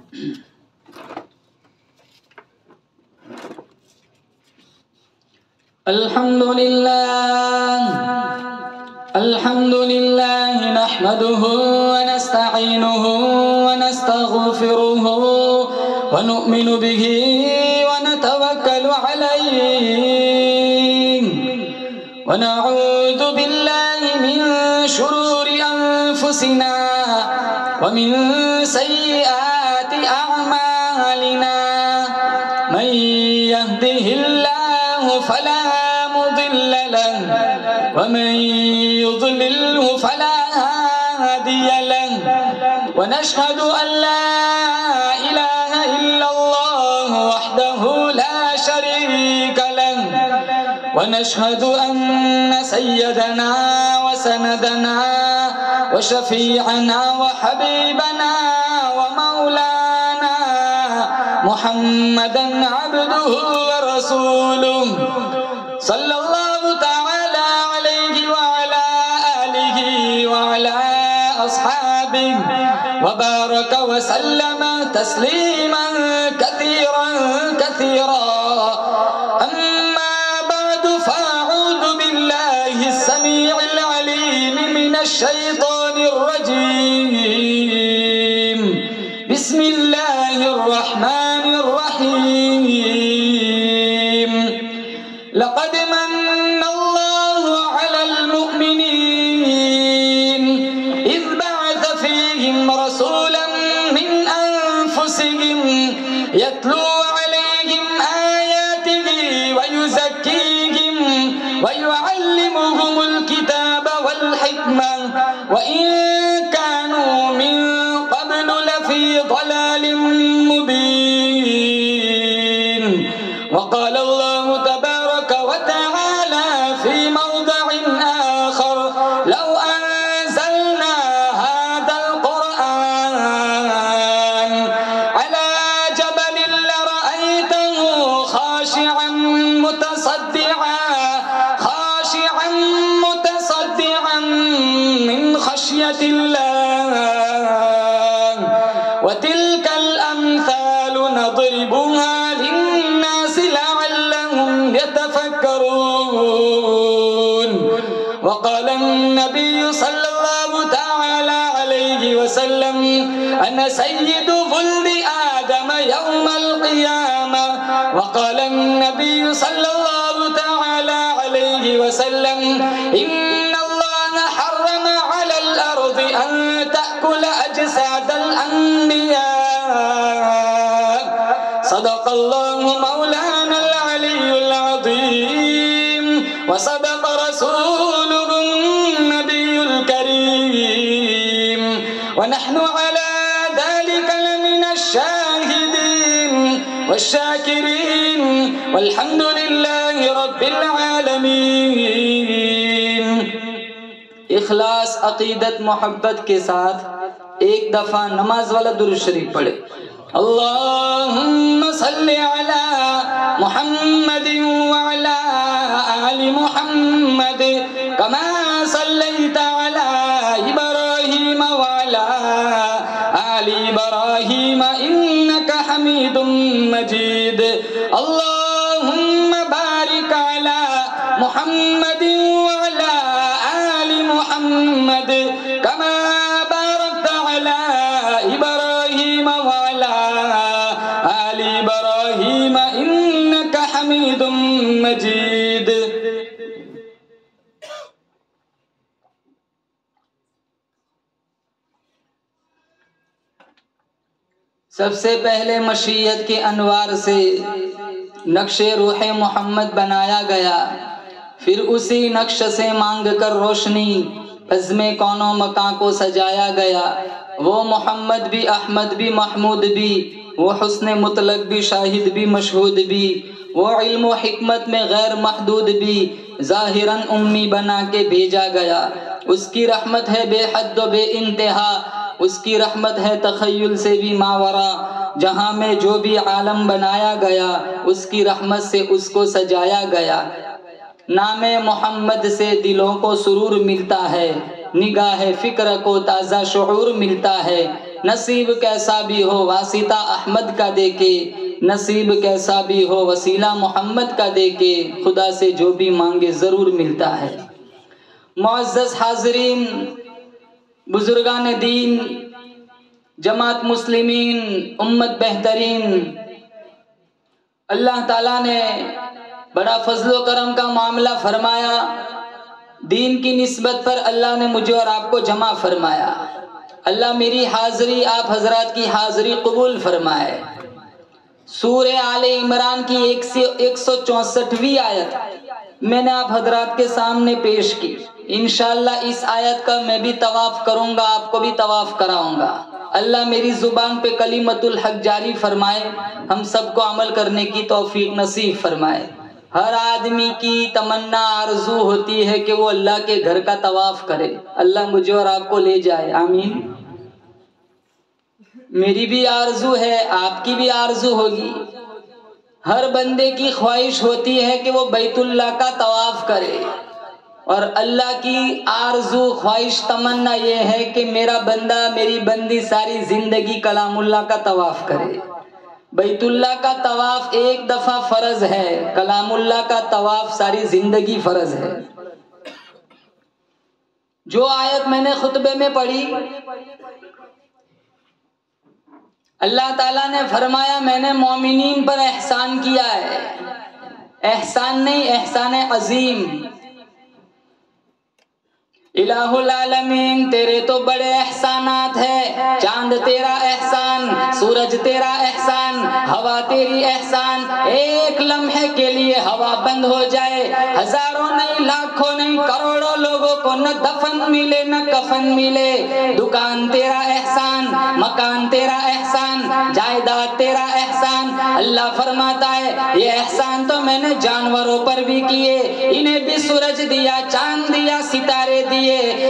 الحمد لله نحمده ونستعينه ونستغفره ونؤمن به ونتوكل عليه ونعوذ بالله من شرور أنفسنا ومن سيئات أعمالنا من يهده الله فلا مضل له ومن يضلله فلا هادي له ونشهد أن لا إله إلا الله وحده لا شريك له ونشهد أن سيدنا وسندنا وشفيعنا وحبيبنا ومولانا محمدا عبده ورسوله صلى الله تعالى عليه وعلى آله وعلى أصحابه وبارك وسلم تسليما كثيرا كثيرا. أما بعد فأعوذ بالله السميع العليم من الشيطان الرجيم. بسم الله الرحمن الرحيم. لقد من الله على المؤمنين إذ بعث فيهم رسولا من أنفسهم يتلو عليهم آياته ويزكيهم ويعلمهم الكتاب والحكمة وإن كانوا من قبل لفي ضلال مبين. وقال الله تبارك وتعالى في موضع آخر لو أنزلنا هذا القرآن على جبل لرأيته خاشعا متصدعا من خشية الله. وتلك الأمثال نضربها للناس لعلهم يتفكرون. وقال النبي صلى الله تعالى عليه وسلم أنا سيد ولد آدم يوم القيامة. وقال النبي صلى الله تعالى عليه وسلم إن الله حرم على الأرض أن تأكل أجساد الأنبياء. صدق الله مولانا العلي العظيم وصدق رسوله النبي الكريم ونحن على ذلك لمن الشاهدين والشاكرين والحمد لله رب العالمين. اخلاص عقیدت محبت کے ساتھ ایک دفعہ نماز والا درود شریف پڑھے. اللهم صل على محمد وعلى آل محمد كما صليت على إبراهيم وعلى آل إبراهيم إنك حميد مجيد. اللهم بارك على محمد وعلى آل محمد كما باركت على إبراهيم وعلى آل إبراهيم إنك حميد مجيد. سب سے پہلے مشیت کے انوار سے نقش روح محمد بنایا گیا، پھر اسی نقش سے مانگ کر روشنی عزم کون و مکان کو سجایا گیا. وہ محمد بھی، احمد بھی، محمود بھی، وہ حسن مطلق بھی، شاہد بھی، مشہود بھی، وہ علم و حکمت میں غیر محدود بھی ظاہراً امی بنا کے بھیجا گیا. اس کی رحمت ہے بے حد و بے انتہا، اس کی رحمت ہے تخیل سے بھی ماورا. جہاں میں جو بھی عالم بنایا گیا اس کی رحمت سے اس کو سجایا گیا. نام محمد سے دلوں کو سرور ملتا ہے، نگاہ فکر کو تازہ شعور ملتا ہے. نصیب کیسا بھی ہو واسطہ احمد کا دے کے، نصیب کیسا بھی ہو وسیلہ محمد کا دے کے، خدا سے جو بھی مانگے ضرور ملتا ہے۔ معزز حاضرین، بزرگان دین، جماعت مسلمین، امت بہترین، اللہ تعالیٰ نے بڑا فضل و کرم کا معاملہ فرمایا، دین کی نسبت پر اللہ نے مجھے اور آپ کو جمع فرمایا۔ اللہ میری حاضری آپ حضرات کی حاضری قبول فرمائے۔ سورہ آل عمران کی 164ویں آیت میں نے آپ حضرات کے سامنے پیش کی۔ انشاءاللہ اس آیت کا میں بھی طواف کروں گا، آپ کو بھی طواف کراؤں گا۔ اللہ میری زبان پہ کلمت الحق جاری فرمائے، ہم سب کو عمل کرنے کی توفیق نصیب فرمائے۔ ہر آدمی کی تمنا آرزو ہوتی ہے کہ وہ اللہ کے گھر کا طواف کرے، اللہ مجھے اور آپ کو لے جائے، آمین۔ میری بھی آرزو ہے، آپ کی بھی آرزو ہوگی۔ ہر بندے کی خواہش ہوتی ہے کہ وہ بیت اللہ کا طواف کرے، اور اللہ کی آرزو خواہش تمنا یہ ہے کہ میرا بندہ میری بندی ساری زندگی کلام اللہ کا طواف کرے۔ بیت اللہ کا طواف ایک دفعہ فرض ہے، کلام اللہ کا طواف ساری زندگی فرض ہے۔ جو آیت میں نے خطبے میں پڑھی، اللہ تعالیٰ نے فرمایا میں نے مومنین پر احسان کیا ہے، احسان نہیں، احسان عظیم۔ الہ العالمین تیرے تو بڑے احسانات ہیں، چاند تیرا احسان، سورج تیرا احسان، ہوا تیری احسان۔ ایک لمحے کے لیے ہوا بند ہو جائے، ہزاروں نہیں، لاکھوں نہیں، کروڑوں لوگوں کو نہ دفن ملے نہ کفن ملے۔ دکان تیرا احسان، مکان تیرا احسان، جائیداد تیرا احسان۔ اللہ فرماتا ہے یہ احسان تو میں نے جانوروں پر بھی کیے، انہیں بھی سورج دیا، چاند دیا، ستارے دیے،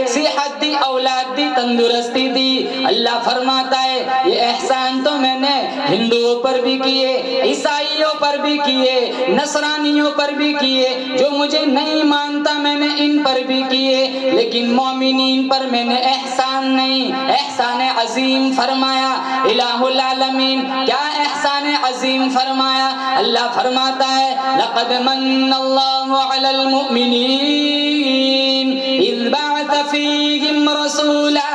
صحت دی، اولاد دی، تندرستی دی۔ اللہ فرماتا ہے یہ احسان تو میں نے ہندوؤں پر بھی کیے، عیسائیوں پر بھی کیے، نصرانیوں پر بھی کیے، جو مجھے نہیں مانتا میں نے ان پر بھی کیے، لیکن مومنین پر میں نے احسان نہیں، احسان عظیم فرمایا۔ الہ العالمین کیا احسان عظیم فرمایا؟ اللہ فرماتا ہے لقد من اللہ علی المؤمنین اذ بعث فیہم رسولا،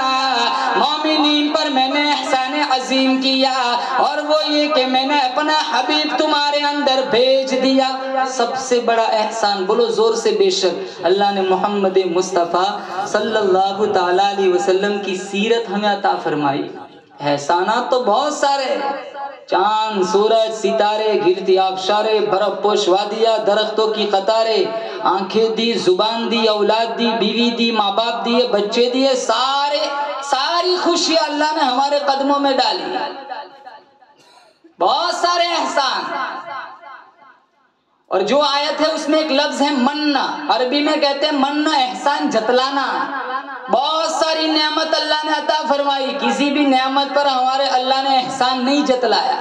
مومنین پر میں نے احسان عظیم کیا، اور وہ یہ کہ میں نے اپنا حبیب تمہارے اندر بھیج دیا۔ سب سے بڑا احسان، بولو زور سے بے شک، اللہ نے محمد مصطفیٰ صلی اللہ تعالیٰ علیہ وسلم کی سیرت ہمیں عطا فرمائی۔ احسانات تو بہت سارے، چاند، سورج، ستارے، گرتی آبشارے، برف پوش وادیاں، درختوں کی قطاریں، آنکھیں دی، زبان دی، اولاد دی، بیوی دی، ماں باپ دیے، بچے دیے، ساری خوشیاں اللہ نے ہمارے قدموں میں ڈالی۔ بہت سارے احسان، اور جو آیت ہے اس میں ایک لفظ ہے مننا، عربی میں کہتے ہیں مننا، احسان جتلانا۔ بہت ساری نعمت اللہ نے عطا فرمائی، کسی بھی نعمت پر ہمارے اللہ نے احسان نہیں جتلایا۔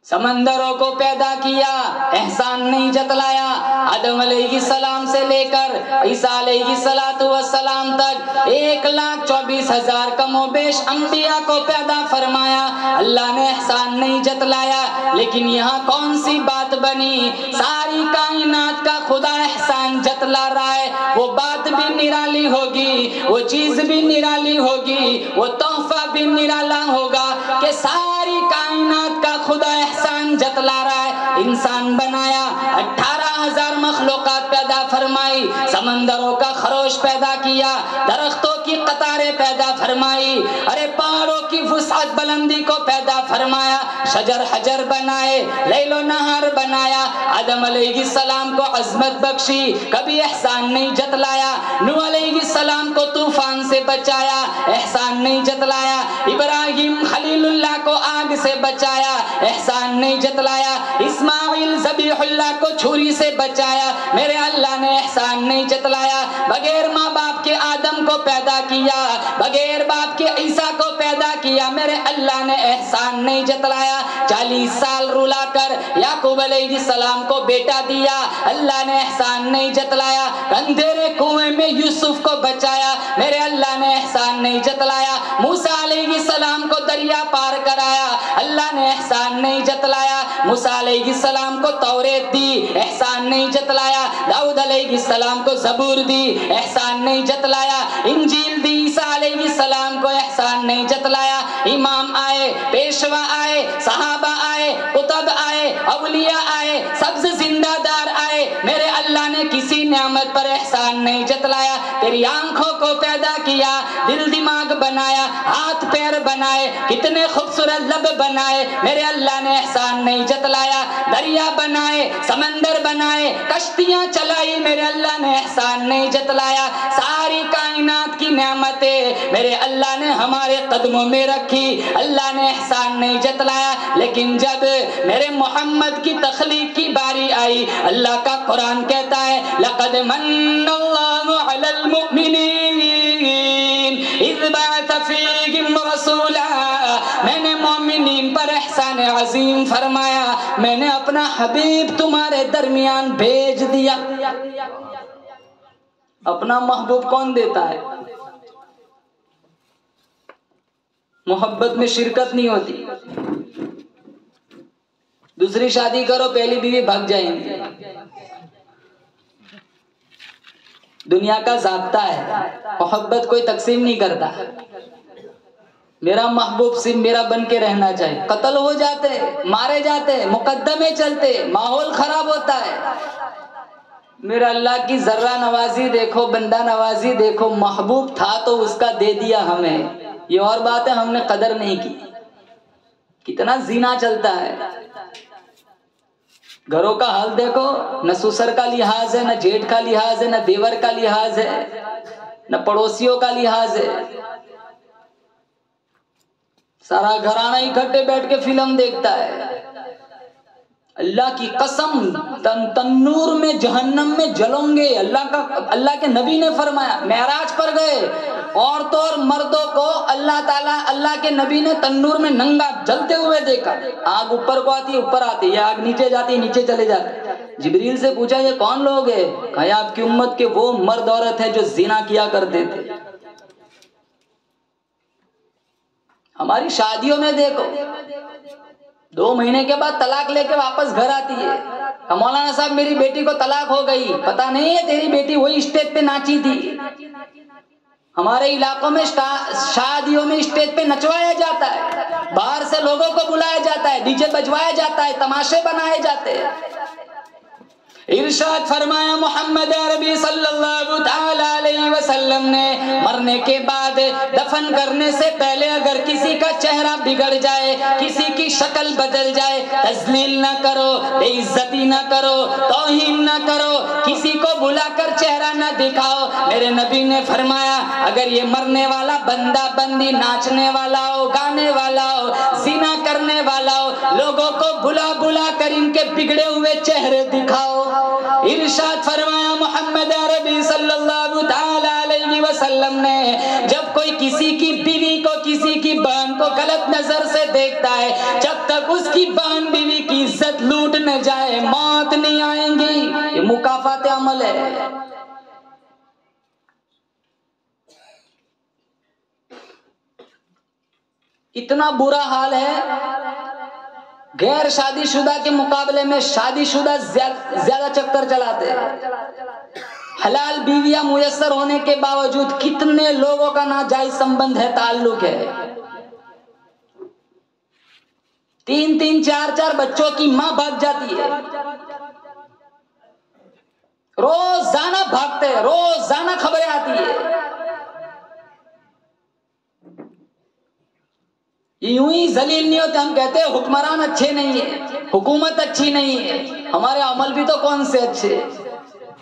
سمندروں کو پیدا کیا، احسان نہیں جتلایا۔ آدم علیہ السلام سے لے کر عیسیٰ علیہ السلام تک 1,24,000 کم و بیش انبیاء کو پیدا فرمایا، اللہ نے احسان نہیں جتلایا۔ لیکن یہاں کون سی بات بنی؟ ساری کائنات کا خدا احسان جتلا رہا ہے، وہ بات بھی نرالی ہوگی، وہ چیز بھی نرالی ہوگی، وہ تحفہ بھی نرالا ہوگا کہ ساری کائنات کا خدا احسان جتلا رہا ہے۔ انسان بنایا، 18,000 مخلوقات پیدا فرمائی، سمندروں کا خروش پیدا کیا، درختوں کی قطاریں پیدا فرمائی، ارے پہاڑوں کی وسعت بلندی کو پیدا فرمایا، شجر حجر بنائے، لیل و نہار بنایا، آدم علیہ السلام کو عظمت بخشی، کبھی احسان نہیں جتلایا۔ نوح علیہ السلام کو طوفان سے بچایا، احسان نہیں جتلایا۔ ابراہیم خلیل اللہ کو آگ آگ سے بچایا، احسان نہیں جتلایا۔ اسماعیل ذبیح اللہ کو چھری سے بچایا، میرے اللہ نے احسان نہیں جتلایا۔ بغیر ماں باپ کے آدم کو پیدا کیا، بغیر باپ کے عیسیٰ کو پیدا کیا، میرے اللہ نے احسان نہیں جتلایا۔ 40 سال رلا کر یعقوب علیہ السلام کو بیٹا دیا، اللہ نے احسان نہیں جتلایا۔ اندھیرے کنویں میں یوسف کو بچایا، میرے اللہ نے احسان نہیں جتلایا۔ موسیٰ علیہ السلام کو دریا پار کرایا، اللہ نے احسان نہیں جتلایا۔ موسیٰ علیہ السلام کو توریت دی، احسان نہیں جتلایا۔ داؤد علیہ السلام کو زبور دی، احسان نہیں جتلایا۔ انجیل دی عیسیٰ علیہ السلام کو، احسان نہیں جتلایا۔ امام آئے، پیشوا آئے، صحابہ آئے، قطب آئے، اولیاء آئے، سبز زندہ دار آئے، میرے اللہ نے کسی نعمت پر احسان نہیں جتلایا۔ تیری آنکھوں کو پیدا کیا، دل دماغ بنایا، ہاتھ پیر بنائے، کتنے خوبصورت لب بنائے، میرے اللہ نے احسان نہیں جتلایا۔ دریا بنائے، سمندر بنائے، کشتیاں چلائی، میرے اللہ نے احسان نہیں جتلایا۔ ساری کائنات کی نعمتیں میرے اللہ نے ہمارے قدموں میں رکھی، اللہ نے احسان نہیں جتلایا۔ لیکن جب میرے محمد کی تخلیق کی باری آئی، اللہ کا قرآن کہتا ہے لَقَدْ مَنَّ اللَّهُ عَلَى الْمُؤْمِنِينَ إِذْ بَعَثَ فِيهِمْ رَسُولًا، میں نے مومنین پر احسان عظیم فرمایا، میں نے اپنا حبیب تمہارے درمیان بھیج دیا۔ اپنا محبوب کون دیتا ہے؟ محبت میں شرکت نہیں ہوتی۔ دوسری شادی کرو، پہلی بیوی بھگ جائیں گے، دنیا کا ضابطہ ہے، محبت کوئی تقسیم نہیں کرتا۔ میرا محبوب صرف میرا بن کے رہنا چاہیے۔ قتل ہو جاتے، مارے جاتے، مقدمے چلتے، ماحول خراب ہوتا ہے۔ میرا اللہ کی ذرہ نوازی دیکھو، بندہ نوازی دیکھو، محبوب تھا تو اس کا دے دیا ہمیں۔ یہ اور بات ہے ہم نے قدر نہیں کی۔ کتنا زنا چلتا ہے، گھروں کا حال دیکھو، نہ سسر کا لحاظ ہے، نہ جیٹھ کا لحاظ ہے، نہ دیور کا لحاظ ہے، نہ پڑوسیوں کا لحاظ ہے۔ سارا گھرانہ اکٹھے بیٹھ کے فلم دیکھتا ہے۔ اللہ کی قسم، تنور میں جہنم میں جلوں گے۔ اللہ کے نبی نے فرمایا، معراج پر گئے، عورتوں اور مردوں کو اللہ تعالیٰ، اللہ کے نبی نے تنور میں ننگا جلتے ہوئے دیکھا۔ آگ اوپر کو آتی ہے، اوپر آتی ہے، آگ نیچے جاتی ہے، نیچے چلے جاتے۔ جبریل سے پوچھا یہ کون لوگ ہیں؟ کہا آپ کی امت کے وہ مرد عورت ہیں جو زنا کیا کرتے تھے۔ ہماری شادیوں میں دیکھو، 2 مہینے کے بعد طلاق لے کے واپس گھر آتی ہے۔ مولانا صاحب میری بیٹی کو طلاق ہو گئی، پتہ نہیں ہے تیری بیٹی وہی اسٹیج پہ ناچی تھی۔ ہمارے علاقوں میں شادیوں میں اسٹیج پہ نچوایا جاتا ہے، باہر سے لوگوں کو بلایا جاتا ہے، ڈی جے بجوایا جاتا ہے، تماشے بنائے جاتے ہیں۔ ارشاد فرمایا محمد عربی صلی اللہ تعالی علیہ وسلم نے، مرنے کے بعد دفن کرنے سے پہلے اگر کسی کا چہرہ بگڑ جائے، کسی کی شکل بدل جائے، تذلیل نہ کرو، بے عزتی نہ کرو، توہین نہ کرو، کسی کو بلا کر چہرہ نہ دکھاؤ۔ میرے نبی نے فرمایا اگر یہ مرنے والا بندہ بندی ناچنے والا ہو، گانے والا ہو، زنا کرنے والا ہو، لوگوں کو بلا بلا کر ان کے بگڑے ہوئے چہرے دکھاؤ۔ ارشاد فرمایا محمد عربی صلی اللہ تعالی علیہ وسلم نے، جب کوئی کسی کی بیوی کو، کسی کی بہن کو غلط نظر سے دیکھتا ہے، جب تک اس کی بہن بیوی کی عزت لوٹ نہ جائے، موت نہیں آئیں گی۔ یہ مکافات عمل ہے۔ اتنا برا حال ہے، غیر شادی شدہ کے مقابلے میں شادی شدہ زیادہ چکر چلاتے ہیں۔ حلال بیویاں میسر ہونے کے باوجود کتنے لوگوں کا ناجائز سمبند ہے، تعلق ہے۔ 3 4 بچوں کی ماں بھاگ جاتی ہے، روزانہ بھاگتے ہیں، روزانہ خبریں آتی ہے۔ یوں ہی ذلیل نہیں ہوتے، ہم کہتے ہیں حکمران اچھے نہیں ہیں، حکومت اچھی نہیں ہے، ہمارے عمل بھی تو کون سے اچھے۔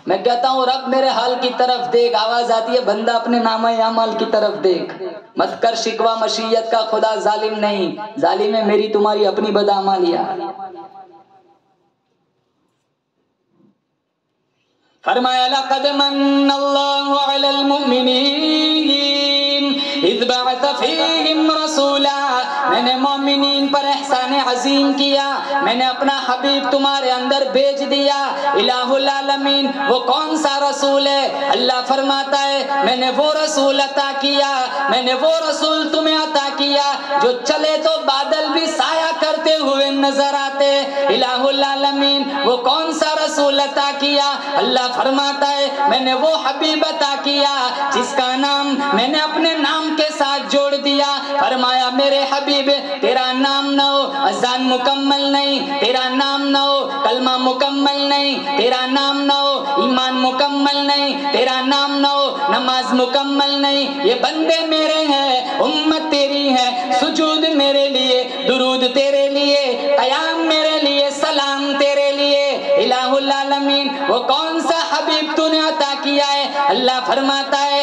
میں کہتا ہوں رب میرے حال کی طرف دیکھ، آواز آتی ہے بندہ اپنے نامہ اعمال کی طرف دیکھ، مت کر شکوہ مشیت کا، خدا ظالم نہیں، ظالم ہے میری تمہاری اپنی بدعمالیاں۔ فرمایا لقد من اللہ علی المؤمنین اذ بعث فیہم رسولا، میں نے مومنین پر احسان عظیم کیا، میں نے اپنا حبیب تمہارے اندر بھیج دیا۔ الہ العالمین وہ کون سا رسول ہے؟ اللہ فرماتا ہے میں نے وہ رسول عطا کیا، میں نے وہ رسول تمہیں عطا کیا جو چلے تو بادل بھی سایہ کرتے ہوئے نظر آتے۔ الہ العالمین وہ کون سا رسول عطا کیا؟ اللہ فرماتا ہے میں نے وہ حبیب عطا کیا جس کا نام میں نے اپنے نام کے ساتھ جوڑ دیا۔ فرمایا میرے حبیب تیرا نام نہ ہو اذان مکمل نہیں، تیرا نام نہ ہو کلمہ مکمل نہیں، تیرا نام نہ ہو ایمان مکمل نہیں، تیرا نام نہ ہو نماز مکمل نہیں، یہ بندے میرے ہیں، امت تیری ہے، سجود میرے لیے، درود تیرے لیے، قیام میرے لیے، سلام تیرے لیے۔ الہ العالمین وہ کون سا حبیب تو نے عطا کیا ہے؟ اللہ فرماتا ہے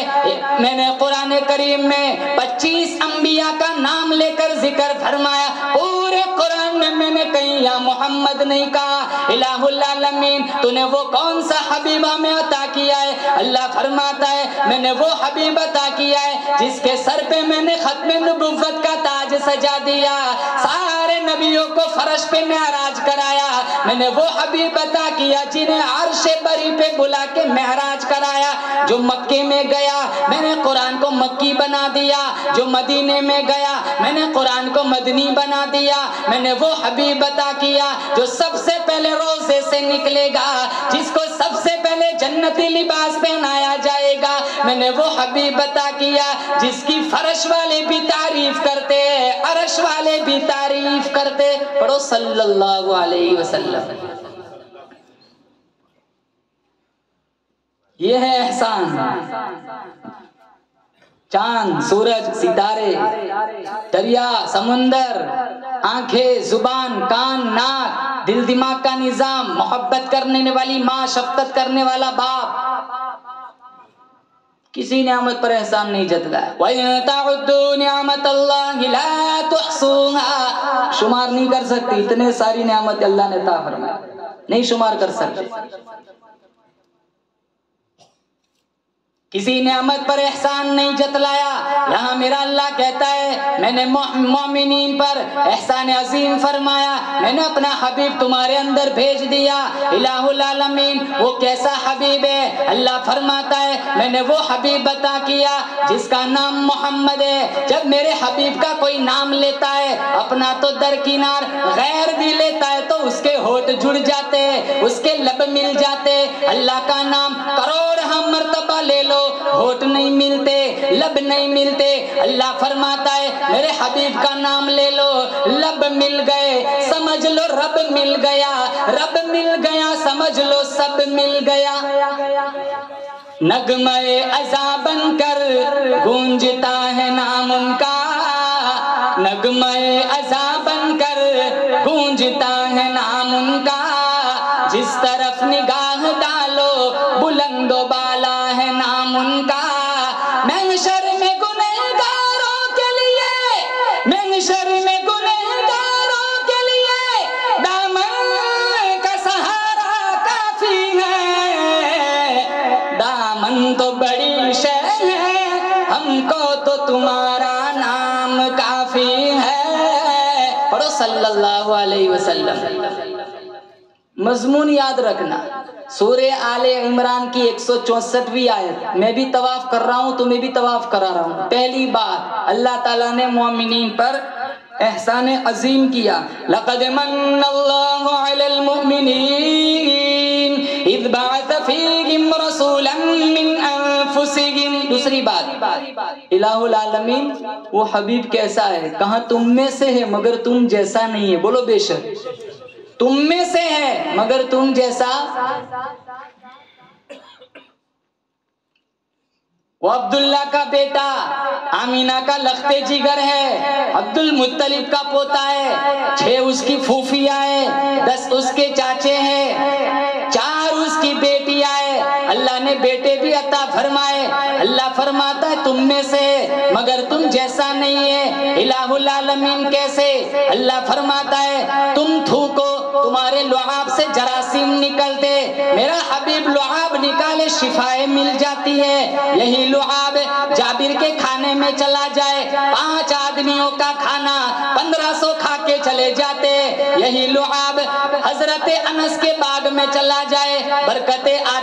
میں نے قرآن کریم میں 25 انبیاء کا نام لے کر ذکر فرمایا، پورے قرآن میں نے کہیں یا محمد نہیں کہا۔ الہ العالمین تو نے وہ کون سا حبیب ہمیں عطا کیا ہے؟ اللہ فرماتا ہے میں نے وہ حبیب عطا کیا ہے جس کے سر پہ میں نے ختم نبوت کا تاج سجا دیا، سارے نبیوں کو فرش پہ معراج کرایا، میں نے وہ حبیب عطا کیا جنہیں عرش بری پہ بلا کے معراج کرایا۔ جو مکے میں گیا میں نے قرآن کو مکی بنا دیا، جو مدینے میں گیا میں نے قرآن کو مدنی بنا دیا۔ میں نے وہ حبیب عطا کیا جو سب سے پہلے روزے سے نکلے گا، جس کو سب سے پہلے جنتی لباس پہنایا جائے گا۔ میں نے وہ حبیب عطا کیا جس کی فرش والے بھی تعریف کرتے، عرش والے بھی تعریف کرتے۔ پڑھو صلی اللہ علیہ وسلم۔ یہ ہے احسان۔ چاند، سورج، ستارے، دریا، سمندر، آنکھیں، زبان، کان، ناک، دل دماغ کا نظام، محبت کرنے والی ماں، شفقت کرنے والا باپ، کسی نعمت پر احسان نہیں جتلایا۔ وَإِن تَعُدُّوا نِعْمَةَ اللَّهِ لَا تُحْصُوهَا، شمار نہیں کر سکتے، اتنے ساری نعمت اللہ نے عطا فرمایا، نہیں شمار کر سکتے۔ کسی نعمت پر احسان نہیں جتلایا۔ یہاں میرا اللہ کہتا ہے میں نے مومنین پر احسان عظیم فرمایا، میں نے اپنا حبیب تمہارے اندر بھیج دیا۔ الہ العالمین وہ کیسا حبیب ہے؟ اللہ فرماتا ہے میں نے وہ حبیب عطا کیا جس کا نام محمد ہے۔ جب میرے حبیب کا کوئی نام لیتا ہے اپنا تو درکنار، غیر بھی لیتا ہے تو اس کے ہونٹ جڑ جاتے، اس کے لب مل جاتے۔ اللہ کا نام کروڑ ہم مرتبہ لے لو، ہونٹ نہیں ملتے، لب نہیں ملتے۔ اللہ فرماتا ہے میرے حبیب کا نام لے لو، لب مل گئے، سمجھ لو رب مل گیا، رب مل گیا سمجھ لو سب مل گیا۔ نغمہ ازاں بن کر گونجتا ہے نام ان کا، نغمہ ازاں بن کر گونجتا ہے نام ان کا، جس طرف نگاہ ڈالو بلند و بالا ہے نام ان کا۔ محشر میں گنہگاروں کے لیے، محشر میں گنہگاروں کے لیے دامن کا سہارا کافی ہے، دامن تو بڑی شے ہے، ہم کو تو تمہارا نام کافی ہے۔ پڑھو صلی اللہ علیہ وسلم۔ مضمون یاد رکھنا، سورہ آل عمران کی 164ویں آیت، میں بھی طواف کر رہا ہوں تمہیں بھی طواف کرا رہا ہوں۔ پہلی بات اللہ تعالیٰ نے مومنین پر احسان عظیم کیا، لقد من اللہ علی المؤمنین اذ بعث فیہم رسولا من انفسہم۔ دوسری بات الہ العالمین وہ حبیب کیسا ہے؟ کہاں تم میں سے ہے مگر تم جیسا نہیں ہے، بولو بے شک تم میں سے ہے مگر تم جیسا۔ وہ عبداللہ کا بیٹا، آمینہ کا لخت جگر ہے، عبد المطلب کا پوتا ہے، 6 اس کی پھوپھیاں ہیں، 10 اس کے چاچے ہیں، 4 اس کی بیٹیاں ہیں، نے بیٹے بھی عطا فرمائے. اللہ فرماتا ہے تم میں سے مگر تم جیسا نہیں ہے. الہ العالمین کیسے؟ اللہ فرماتا ہے تم تھوکو تمہارے لعاب سے جراثیم نکلتے، میرا حبیب لعاب نکالے شفائیں مل جاتی ہے. یہی لعاب جابر کے کھانے میں چلا جائے 5 آدمیوں کا کھانا 1500 کھا کے چلے جاتے. یہی لعاب حضرت انس کے باغ میں چلا جائے برکتیں آ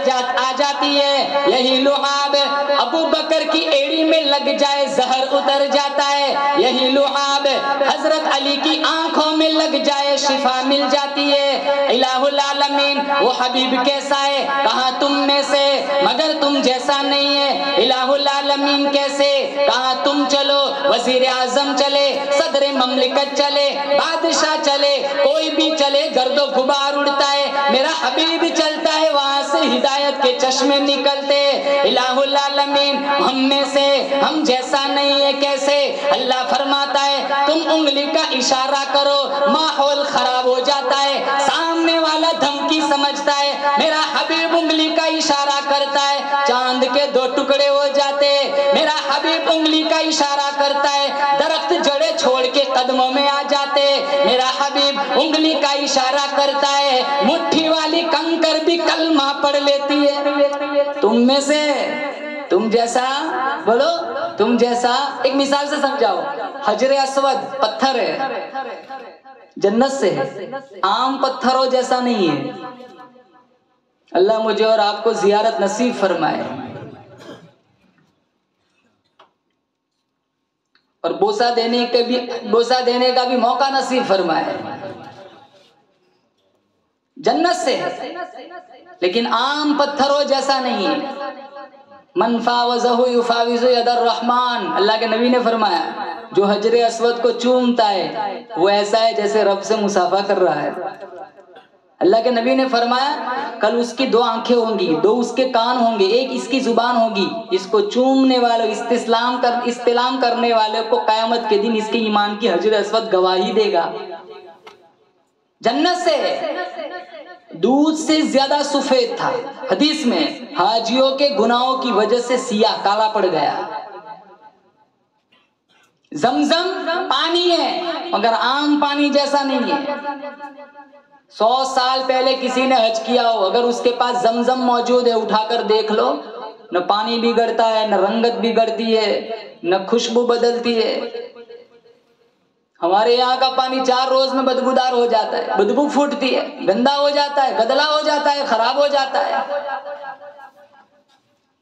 جاتی ہے. یہی لعاب ابو بکر کی ایڑی میں لگ جائے زہر اتر جاتا ہے. یہی لعاب حضرت علی کی آنکھوں میں لگ جائے شفا مل جاتی ہے. الہ العالمین وہ حبیب کیسا ہے؟ کہاں تم میں سے مگر تم جیسا نہیں ہے. الہ العالمین کیسے؟ کہاں تم چلو وزیر اعظم چلے، صدر مملکت چلے، بادشاہ چلے، کوئی بھی چلے گرد و غبار اڑتا ہے. میرا حبیب چلتا ہے وہاں سے ہدایت کے چشمے نکلتے. الہ العالمین ہم میں سے ہم جیسا نہیں ہے کیسے؟ اللہ فرماتا ہے تم انگلی کا اشارہ کرو ماحول خراب ہو جاتا ہے، سامنے والا دھمکی سمجھتا ہے. میرا حبیب انگلی کا اشارہ کرتا ہے چاند کے 2 ٹکڑے ہو جاتے. میرا حبیب انگلی کا اشارہ کرتا ہے درخت جڑے چھوڑ کے قدموں میں آ جاتے. میرا حبیب انگلی کا اشارہ کرتا ہے مٹھی والی کنکر بھی کلمہ پڑھ لیتی ہے. تم میں سے تم جیسا بولو تم جیسا. ایک مثال سے سمجھاؤ. حجر اسود پتھر ہے، جنت سے ہے، عام پتھروں جیسا نہیں ہے. اللہ مجھے اور آپ کو زیارت نصیب فرمائے اور بوسہ دینے کا بھی موقع نصیب فرمائے. جنت سے ہے لیکن عام پتھروں جیسا نہیں ہے. من فاوزہ یفاوز ید الرحمن، اللہ کے نبی نے فرمایا جو حجر اسود کو چومتا ہے وہ ایسا ہے جیسے رب سے مصافحہ کر رہا ہے. اللہ کے نبی نے فرمایا کل اس کی 2 آنکھیں ہوں گی، 2 اس کے کان ہوں گے، ایک اس کی زبان ہوگی. اس کو چومنے والوں استلام کرنے والے کو قیامت کے دن اس کے ایمان کی حجر اسود گواہی دے گا. جنت سے دودھ سے زیادہ سفید تھا. حدیث میں حاجیوں کے گناہوں کی وجہ سے سیاہ کالا پڑ گیا. زمزم پانی ہے مگر عام پانی جیسا نہیں ہے. 100 سال پہلے کسی نے حج کیا ہو اگر اس کے پاس زمزم موجود ہے اٹھا کر دیکھ لو، نہ پانی بگڑتا ہے، نہ رنگت بگڑتی ہے، نہ خوشبو بدلتی ہے. ہمارے یہاں کا پانی 4 روز میں بدبودار ہو جاتا ہے، بدبو پھوٹتی ہے، گندا ہو جاتا ہے، گدلا ہو جاتا ہے، خراب ہو جاتا ہے.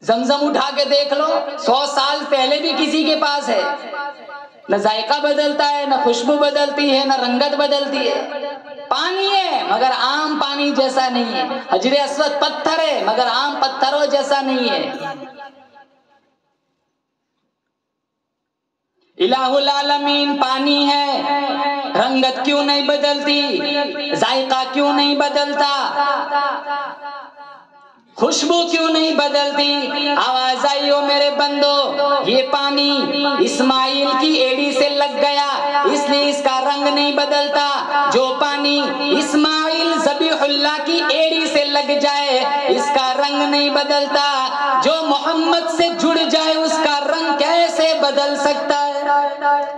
زمزم اٹھا کے دیکھ لو 100 سال پہلے بھی کسی کے پاس ہے، نہ ذائقہ بدلتا ہے، نہ خوشبو بدلتی ہے، نہ رنگت بدلتی ہے. پانی ہے مگر عام پانی جیسا نہیں ہے. حجر اسود پتھر ہے مگر عام پتھروں جیسا نہیں ہے. الہ العالمین پانی ہے، رنگت کیوں نہیں بدلتی، ذائقہ کیوں نہیں بدلتا، خوشبو کیوں نہیں بدلتی؟ آواز آئی ہو میرے بندو، یہ پانی اسماعیل کی ایڑی سے لگ گیا اس لیے اس کا رنگ نہیں بدلتا. جو پانی اسماعیل ذبیح اللہ کی ایڑی سے لگ جائے اس کا رنگ نہیں بدلتا. جو محمد سے جڑ جائے اس کا رنگ کیسے بدل سکتا ہے؟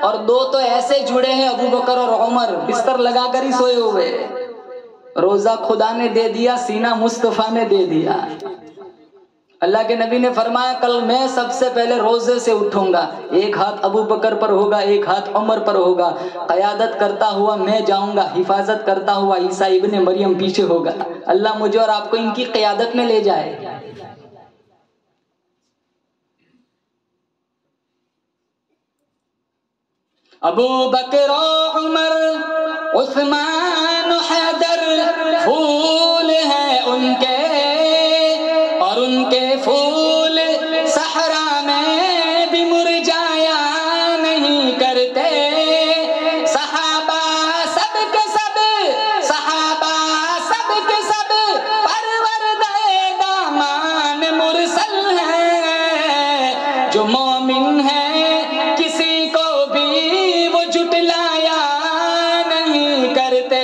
اور 2 تو ایسے جڑے ہیں ابو بکر اور عمر، بستر لگا کر ہی سوئے ہوئے. روزہ خدا نے دے دیا، سینہ مصطفیٰ نے دے دیا. اللہ کے نبی نے فرمایا کل میں سب سے پہلے روزے سے اٹھوں گا، ایک ہاتھ ابو بکر پر ہوگا، ایک ہاتھ عمر پر ہوگا، قیادت کرتا ہوا میں جاؤں گا، حفاظت کرتا ہوا عیسیٰ ابن مریم پیچھے ہوگا. اللہ مجھے اور آپ کو ان کی قیادت میں لے جائے. ابو بکر و عمر عثمان و حیدر پھول ہیں ان کے، اور ان کے پھول صحرا میں بھی مرجایا نہیں کرتے. صحابہ سب کے سب پروردہ دامان مرسل ہیں. جو مومن ہے کسی کو بھی وہ جھٹلایا نہیں کرتے.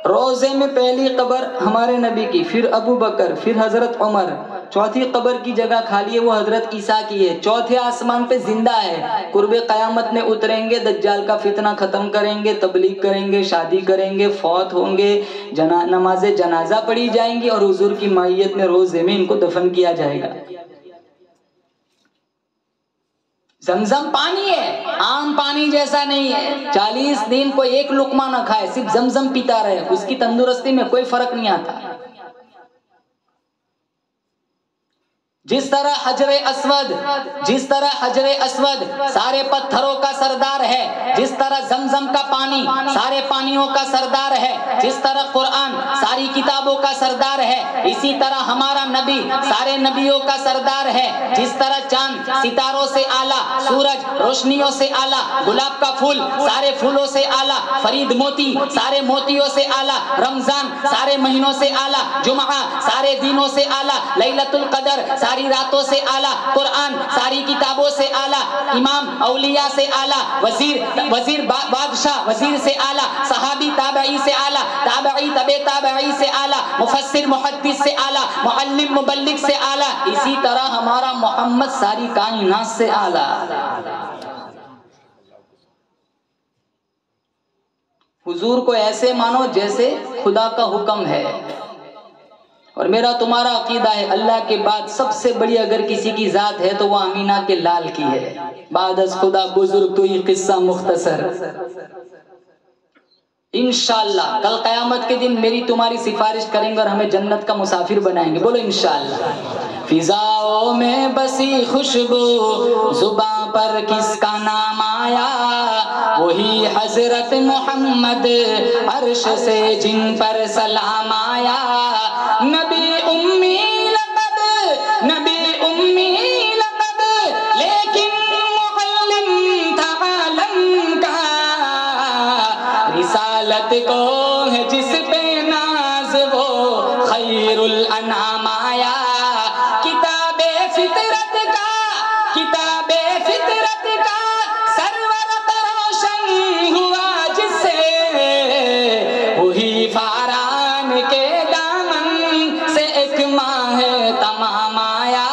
روزے میں پہلی قبر ہمارے نبی کی، پھر ابو بکر، پھر حضرت عمر، چوتھی قبر کی جگہ خالی ہے وہ حضرت عیسیٰ کی ہے، چوتھے آسمان پہ زندہ ہے، قرب قیامت میں اتریں گے، دجال کا فتنہ ختم کریں گے، تبلیغ کریں گے، شادی کریں گے، فوت ہوں گے، نماز جنازہ پڑھی جائیں گی اور حضور کی معیت میں روزے میں ان کو دفن کیا جائے گا۔ زمزم پانی ہے، عام پانی جیسا نہیں ہے، 40 دن کوئی ایک لقمہ نہ کھائے، صرف زمزم پیتا رہے، اس کی تندرستی میں کوئی فرق نہیں آتا۔ جس طرح حجر اسود سارے پتھروں کا سردار ہے، جس طرح زمزم کا پانی سارے پانیوں کا سردار ہے، جس طرح قرآن ساری کتابوں کا سردار ہے، اسی طرح ہمارا نبی سارے نبیوں کا سردار ہے۔ جس طرح چاند ستاروں سے اعلیٰ، سورج روشنیوں سے اعلیٰ، گلاب کا پھول سارے پھولوں سے اعلیٰ، فرید موتی سارے موتیوں سے اعلیٰ، رمضان سارے مہینوں سے اعلیٰ، جمعہ سارے دنوں سے اعلیٰ، لیلۃ القدر ساری راتوں سے اعلیٰ، قرآن ساری کتابوں سے اعلیٰ، امام اولیاء سے اعلیٰ، وزیر بادشاہ وزیر سے اعلیٰ، صحابی تابعی سے اعلیٰ، تابعی تابعی سے اعلیٰ، مفسر محدث سے اعلیٰ، معلم مبلغ سے اعلیٰ، اسی طرح ہمارا محمد ساری کائنات سے اعلیٰ۔ حضور کو ایسے مانو جیسے خدا کا حکم ہے، اور میرا تمہارا عقیدہ ہے اللہ کے بعد سب سے بڑی اگر کسی کی ذات ہے تو وہ آمینہ کے لال کی ہے، بعد از خدا بزرگ تو یہ قصہ مختصر۔ انشاءاللہ کل قیامت کے دن میری تمہاری سفارش کریں گے اور ہمیں جنت کا مسافر بنائیں گے، بولو انشاءاللہ۔ فضاؤں میں بسی خوشبو زباں پر کس کا نام آیا، وہی حضرت محمد عرش سے جن پر سلام آیا، نبی امی لقب لیکن معلم تھا عالم کا، رسالت کو ہے جس پہ ناز وہ خیر الانام آیا، کتاب فطرت کا سرورق روشن ہوا جس سے، وہی فاران کے دامن سے ایک ماہ تمام آیا،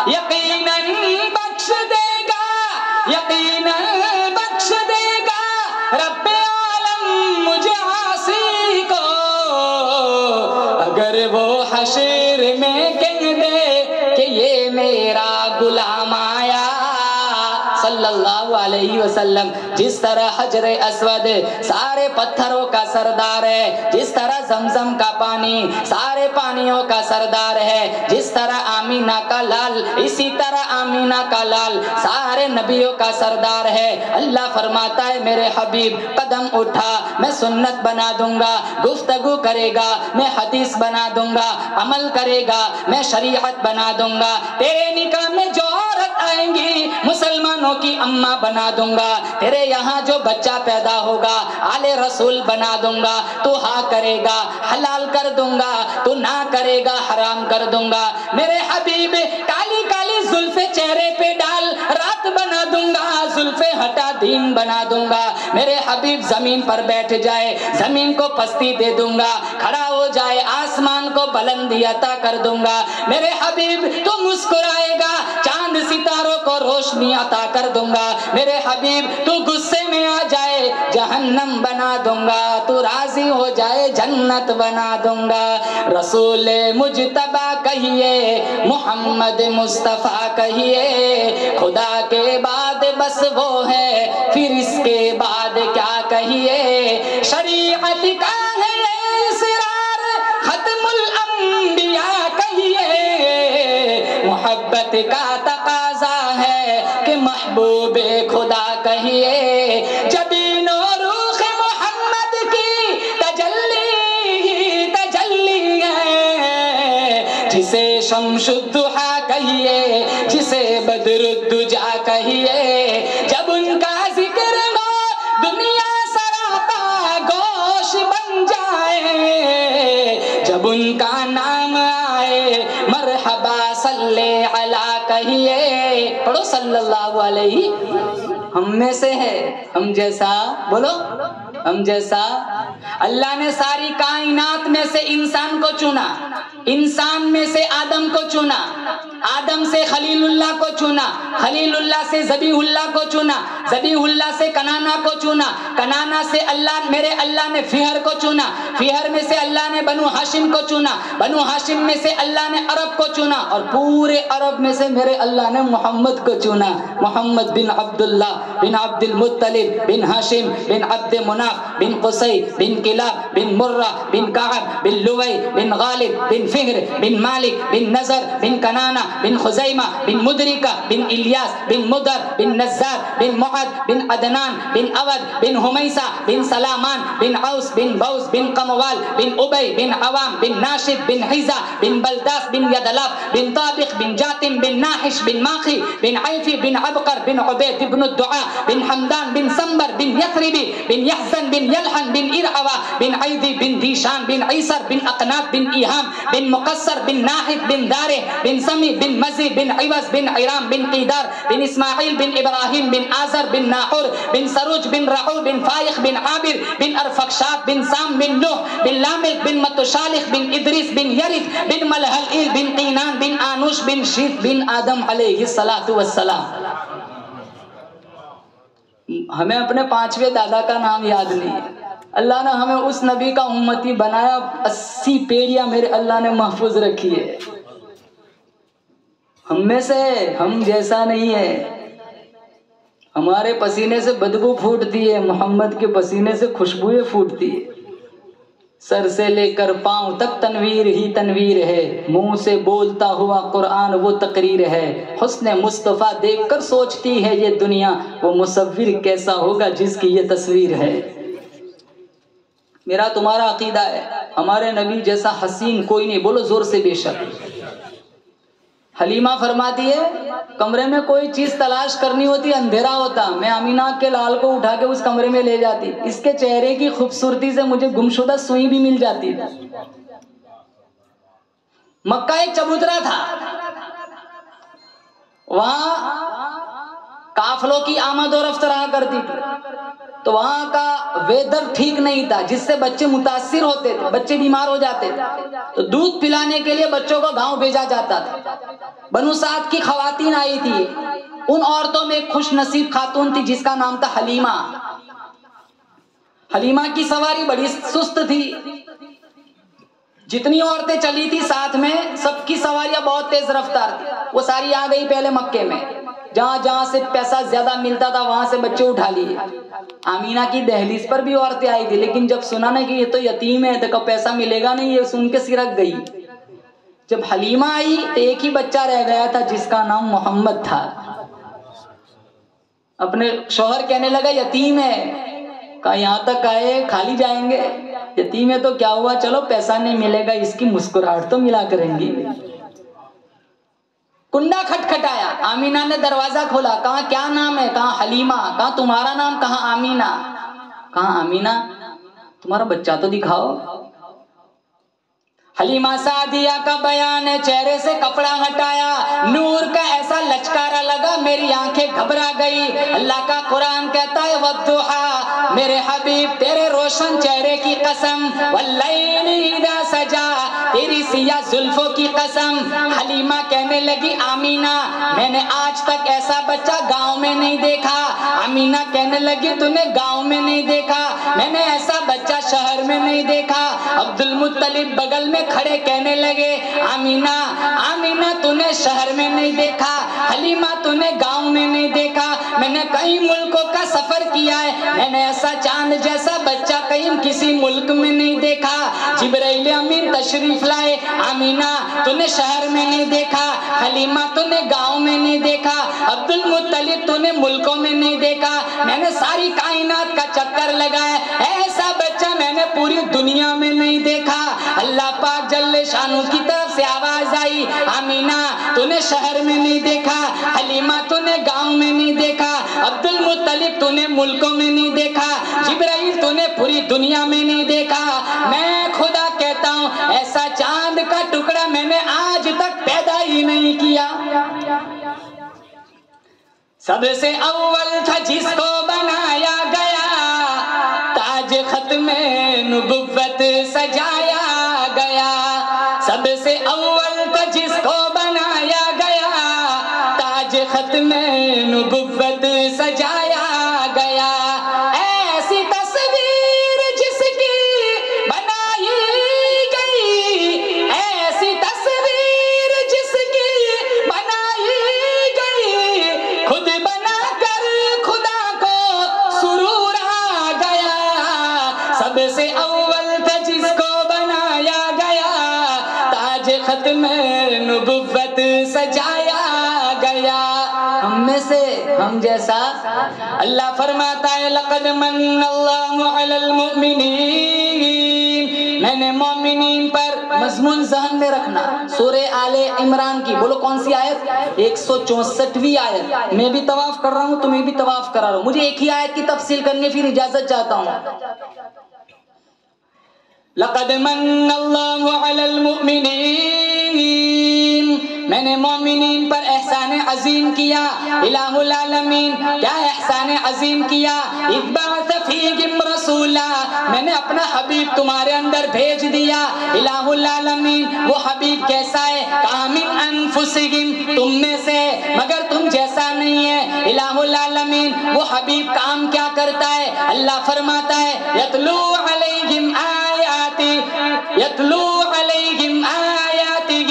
یقیناً بخش دے گا رب عالم مجھے عاصی کو، اگر وہ حشر میں کہہ دے کہ یہ میرا غلام آیا، صلی اللہ علیہ وسلم۔ جس طرح حجر اسود سارے پتھروں کا سردار ہے، جس طرح زمزم کا پانی سارے پانیوں کا سردار ہے، جس طرح آمینہ کا لال اسی طرح آمینہ کا لال سارے نبیوں کا سردار ہے۔ اللہ فرماتا ہے میرے حبیب قدم اٹھا میں سنت بنا دوں گا، گفتگو کرے گا میں حدیث بنا دوں گا، عمل کرے گا میں شریعت بنا دوں گا، تیرے نکاح میں جو عورت آئیں گی مسلمانوں کی اماں بنا دوں گا، تیرے یہاں جو بچہ پیدا ہوگا آل رسول بنا دوں گا، تو ہاں کرے گا حلال کر دوں گا، تو نہ کرے گا حرام کر دوں گا، میرے حبیب کالی کالی زلفیں چہرے پہ ڈال رات بنا دوں گا، زلفیں ہٹا دین بنا دوں گا، میرے حبیب زمین پر بیٹھ جائے زمین کو پستی دے دوں گا، کھڑا ہو جائے آسمان کو بلندی عطا کر دوں گا، میرے حبیب تو مسکرائے گا چاند ستاروں کو روشنی عطا کر دوں گا، میرے حبیب تو غصے میں آ جائے جہنم بنا دوں گا، تو راضی ہو جائے جنت بنا دوں گا، رسول مجتبی کہیے محمد مصطفیٰ کہیے، خدا کے بعد بس وہ ہے پھر اس کے بعد کیا کہیے، شریعت کا ہے اسرار ختم الانبیاء کہیے، محبت کا تقاضا ہے کہ محبوب خدا کہیے، جبین و روح محمد کی تجلی ہے، جسے شمس الضحیٰ کہیے جسے بدر الدجا کہیے، جب ان کا ذکر ہو دنیا سراپا گوش بن جائے، جب ان کا نام آئے مرحبا صلی علی کہیے، پڑھو صلی اللہ علیہ، ہم میں سے ہے ہم جیسا، بولو ہم جیسا، اللہ نے ساری کائنات میں سے انسان کو چنا، انسان میں سے آدم کو چنا، آدم سے خلیل اللہ کو چنا، خلیل اللہ سے ذبیح اللہ کو چنا، ذبیح اللہ سے کنانا کو چنا، کنانا سے میرے اللہ نے فہر کو چنا، فہر میں سے اللہ نے بنو ہاشم کو چنا، بنو ہاشم میں سے اللہ نے عرب کو چنا، اور پورے عرب میں سے میرے اللہ نے محمد کو چنا، محمد بن عبداللہ بن عبد المطلب بن ہاشم بن عبد مناف بن قصی بن کلاب بن مرہ بن کعب بن لوی بن غالب بن فہر بن مالک بن نضر بن کنانہ بن خزیمہ بن مدرکہ بن الیاس بن مدر بن نزار بن معد بن عدنان بن اود بن حمیسہ بن سلامان بن عوس بن بوس بن قموال بن ابی بن عوام بن ناشد بن حیزہ بن بلداس بن یدلاف بن طابق بن جاتم بن ناحش بن ماخی بن عیفی بن عبقر بن عبید بن الدعاء بن حمدان بن سنبر بن یثربی بن یحزن بن یلحن بن ارعوا بن عیدی بن دیشان بن عیسر بن اقنات بن ایہام بن مقصر بن ناحد بن دارے بن سمی بن مزی بن عوض بن عرام بن قیدار بن اسماعیل بن ابراہیم بن آزر بن ناحور بن سروج بن رعو بن فائق بن عابر بن ارفقشاد بن سام بن نوح بن لامق بن متشالخ بن ادریس بن یرث بن ملحل بن قینان بن آنوش بن شیف بن آدم علیہ السلام۔ ہمیں اپنے پانچویں دادا کا نام یاد نہیں ہے، اللہ نے ہمیں اس نبی کا امتی بنایا، 80 پیڑیاں میرے اللہ نے محفوظ رکھی ہے۔ ہم میں سے ہم جیسا نہیں ہے، ہمارے پسینے سے بدبو پھوٹتی ہے، محمد کے پسینے سے خوشبوئیں پھوٹتی ہے۔ سر سے لے کر پاؤں تک تنویر ہی تنویر ہے، منہ سے بولتا ہوا قرآن وہ تقریر ہے، حسن مصطفیٰ دیکھ کر سوچتی ہے یہ دنیا، وہ مصور کیسا ہوگا جس کی یہ تصویر ہے۔ میرا تمہارا عقیدہ ہے ہمارے نبی جیسا حسین کوئی نہیں، بولو زور سے بے شک۔ حلیمہ فرماتی ہے کمرے میں کوئی چیز تلاش کرنی ہوتی، اندھیرا ہوتا، میں آمینہ کے لال کو اٹھا کے اس کمرے میں لے جاتی، اس کے چہرے کی خوبصورتی سے مجھے گمشدہ سوئی بھی مل جاتی تھی۔ مکہ ایک چبوترا تھا، وہاں قافلوں کی آمد و رفت رہا کرتی تھی، تو وہاں کا ویدر ٹھیک نہیں تھا، جس سے بچے متاثر ہوتے تھے، بچے بیمار ہو جاتے تھے، تو دودھ پلانے کے لیے بچوں کو گاؤں بھیجا جاتا تھا۔ بنو سعد کی خواتین آئی تھی، ان عورتوں میں ایک خوش نصیب خاتون تھی جس کا نام تھا حلیمہ۔ حلیمہ کی سواری بڑی سست تھی، جتنی عورتیں چلی تھی ساتھ میں سب کی سواریاں بہت تیز رفتار تھی، وہ ساری آ گئی پہلے مکے میں، جہاں جہاں سے پیسہ زیادہ ملتا تھا وہاں سے بچے اٹھا لیے۔ آمینہ کی دہلیز پر بھی عورتیں آئی تھی، لیکن جب سنا نا کہ یہ تو یتیم ہے تو پیسہ ملے گا نہیں، یہ سن کے سرک گئی۔ جب حلیمہ آئی تو ایک ہی بچہ رہ گیا تھا جس کا نام محمد تھا۔ اپنے شوہر کہنے لگا یتیم ہے، کہا یہاں تک آئے کھالی جائیں گے، یتیم ہے تو کیا ہوا، چلو پیسہ نہیں ملے گا، اس کی مسکراہٹ تو ملا کریں گی۔ کنڈا کھٹکھٹایا، آمینہ نے دروازہ کھولا، کہا کیا نام ہے، کہا حلیمہ، کہا تمہارا نام، کہا آمینہ، کہا آمینہ تمہارا بچہ تو دکھاؤ۔ حلیمہ سعدیہ کا بیان ہے، چہرے سے کپڑا ہٹایا، نور کا ایسا لچکارا لگا میری آنکھیں گھبرا گئی۔ اللہ کا قرآن کہتا ہے وَالضُّحَىٰ، میرے حبیب تیرے روشن چہرے کی قسم، وَاللَّيْلِ إِذَا سَجَىٰ، تیری سیاہ زلفوں کی قسم۔ حلیمہ کہنے لگی آمینہ میں نے آج تک ایسا بچہ گاؤں میں نہیں دیکھا۔ آمینہ کہنے لگی تو نے گاؤں میں نہیں دیکھا، میں نے ایسا بچہ شہر میں نہیں دیکھا۔ عبد المطلب بغل میں کھڑے کہنے لگے آمینہ آمینہ تو نے شہر میں نہیں دیکھا، حلیمہ تو نے گاؤں میں نہیں دیکھا، میں نے کئی ملکوں کا سفر کیا ہے، میں نے ایسا چاند جیسا بچہ کہیں کسی ملک میں نہیں دیکھا۔ جبرائیل امین تشریف لائے، آمینہ تو نے شہر میں نہیں دیکھا، حلیمہ تو نے گاؤں میں نہیں دیکھا، عبد المطلب تو نے ملکوں میں نہیں دیکھا، میں نے ساری کائنات کا چکر لگایا، ایسا بچہ میں نے پوری دنیا میں نہیں دیکھا۔ اللہ پاک جل شانہ کی طرف سے آواز آئی آمینہ تو نے شہر میں نہیں دیکھا، حلیمہ تو نے گاؤں میں نہیں دیکھا، عبد المطلب تو نے ملکوں میں نہیں دیکھا، جبرائیل تو نے پوری دنیا میں نہیں دیکھا۔ میں خدا کہتا ہوں ایسا چاند کا ٹکڑا میں نے آج تک پیدا ہی نہیں کیا۔ سب سے اول تھا جس کو بنایا گیا، تاج ختم نبوت سجایا گیا، سب سے اول تھا جس کو بنایا گیا، تاج ختم نبوت سجایا گیا، ایسی تصویر جس کی بنائی گئی، ایسی تصویر جس کی بنائی گئی، خود بنا کر خدا کو سرور آ گیا، سب سے اول تھا جس کو بنایا گیا، تاج ختم نبوت سجایا گیا۔ ہم میں سے ہم جیسا اللہ فرماتا ہے لقد من اللہ علی المؤمنین، میں نے مومنین پر مضمون ذہن میں رکھنا، سورہ آل عمران کی، بولو کون سی آیت؟ 164ویں آیت۔ میں بھی طواف کر رہا ہوں، تمہیں بھی طواف کرا رہا ہوں، مجھے ایک ہی آیت کی تفصیل کرنے پھر اجازت چاہتا ہوں۔ لقد من اللہ علی المؤمنین، میں نے مومنین پر احسان عظیم کیا، الہ العالمین کیا احسان عظیم کیا، اذ بعث فیہم رسولا، میں نے اپنا حبیب تمہارے اندر بھیج دیا، الہ العالمین وہ حبیب کیسا ہے، کہا من انفسہم تم میں سے مگر تم جیسا نہیں ہے، الہ العالمین وہ حبیب کام کیا کرتا ہے، اللہ فرماتا ہے یتلو علیہم آیاتی، یتلو علیہم آیاتی،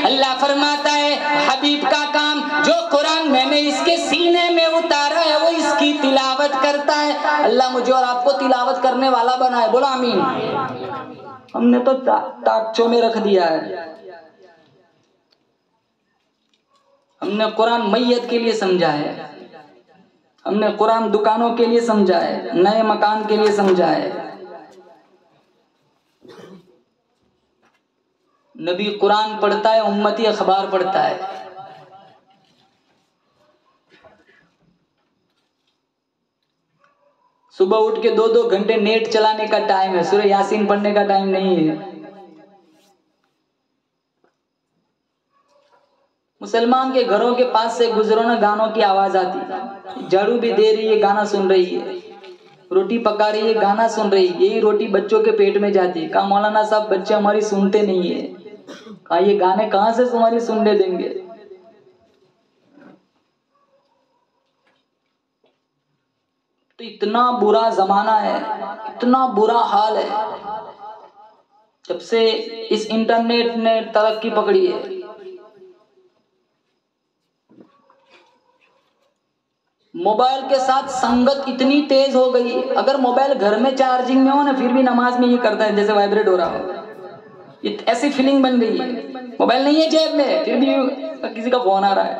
اللہ فرماتا ہے حبیب کا کام جو قرآن میں نے اس کے سینے میں اتارا ہے وہ اس کی تلاوت کرتا ہے۔ اللہ مجھے اور آپ کو تلاوت کرنے والا بنائے، بولا آمین۔ ہم نے تو تاکچوں میں رکھ دیا ہے، ہم نے قرآن میت کے لیے سمجھا ہے، ہم نے قرآن دکانوں کے لیے سمجھا ہے، نئے مکان کے لیے سمجھا ہے۔ نبی قرآن پڑھتا ہے، امتی اخبار پڑھتا ہے۔ صبح اٹھ کے 2 گھنٹے نیٹ چلانے کا ٹائم ہے، سورہ یاسین پڑھنے کا ٹائم نہیں ہے۔ مسلمان کے گھروں کے پاس سے گزرو نا گانوں کی آواز آتی، جھاڑو بھی دے رہی ہے گانا سن رہی ہے، روٹی پکا رہی ہے گانا سن رہی ہے، یہی روٹی بچوں کے پیٹ میں جاتی ہے، کہا مولانا صاحب بچے ہماری سنتے نہیں ہیں، کہا یہ گانے کہاں سے تمہاری سننے دیں گے؟ تو اتنا برا زمانہ ہے، اتنا برا حال ہے، جب سے اس انٹرنیٹ نے ترقی پکڑی ہے۔ موبائل کے ساتھ سنگت اتنی تیز ہو گئی، اگر موبائل گھر میں چارجنگ میں ہو نا پھر بھی نماز میں یہ کرتا ہے جیسے وائبریٹ ہو رہا ہو، ایسی فیلنگ بن گئی ہے۔ موبائل نہیں ہے جیب میں پھر بھی کسی کا فون آ رہا ہے،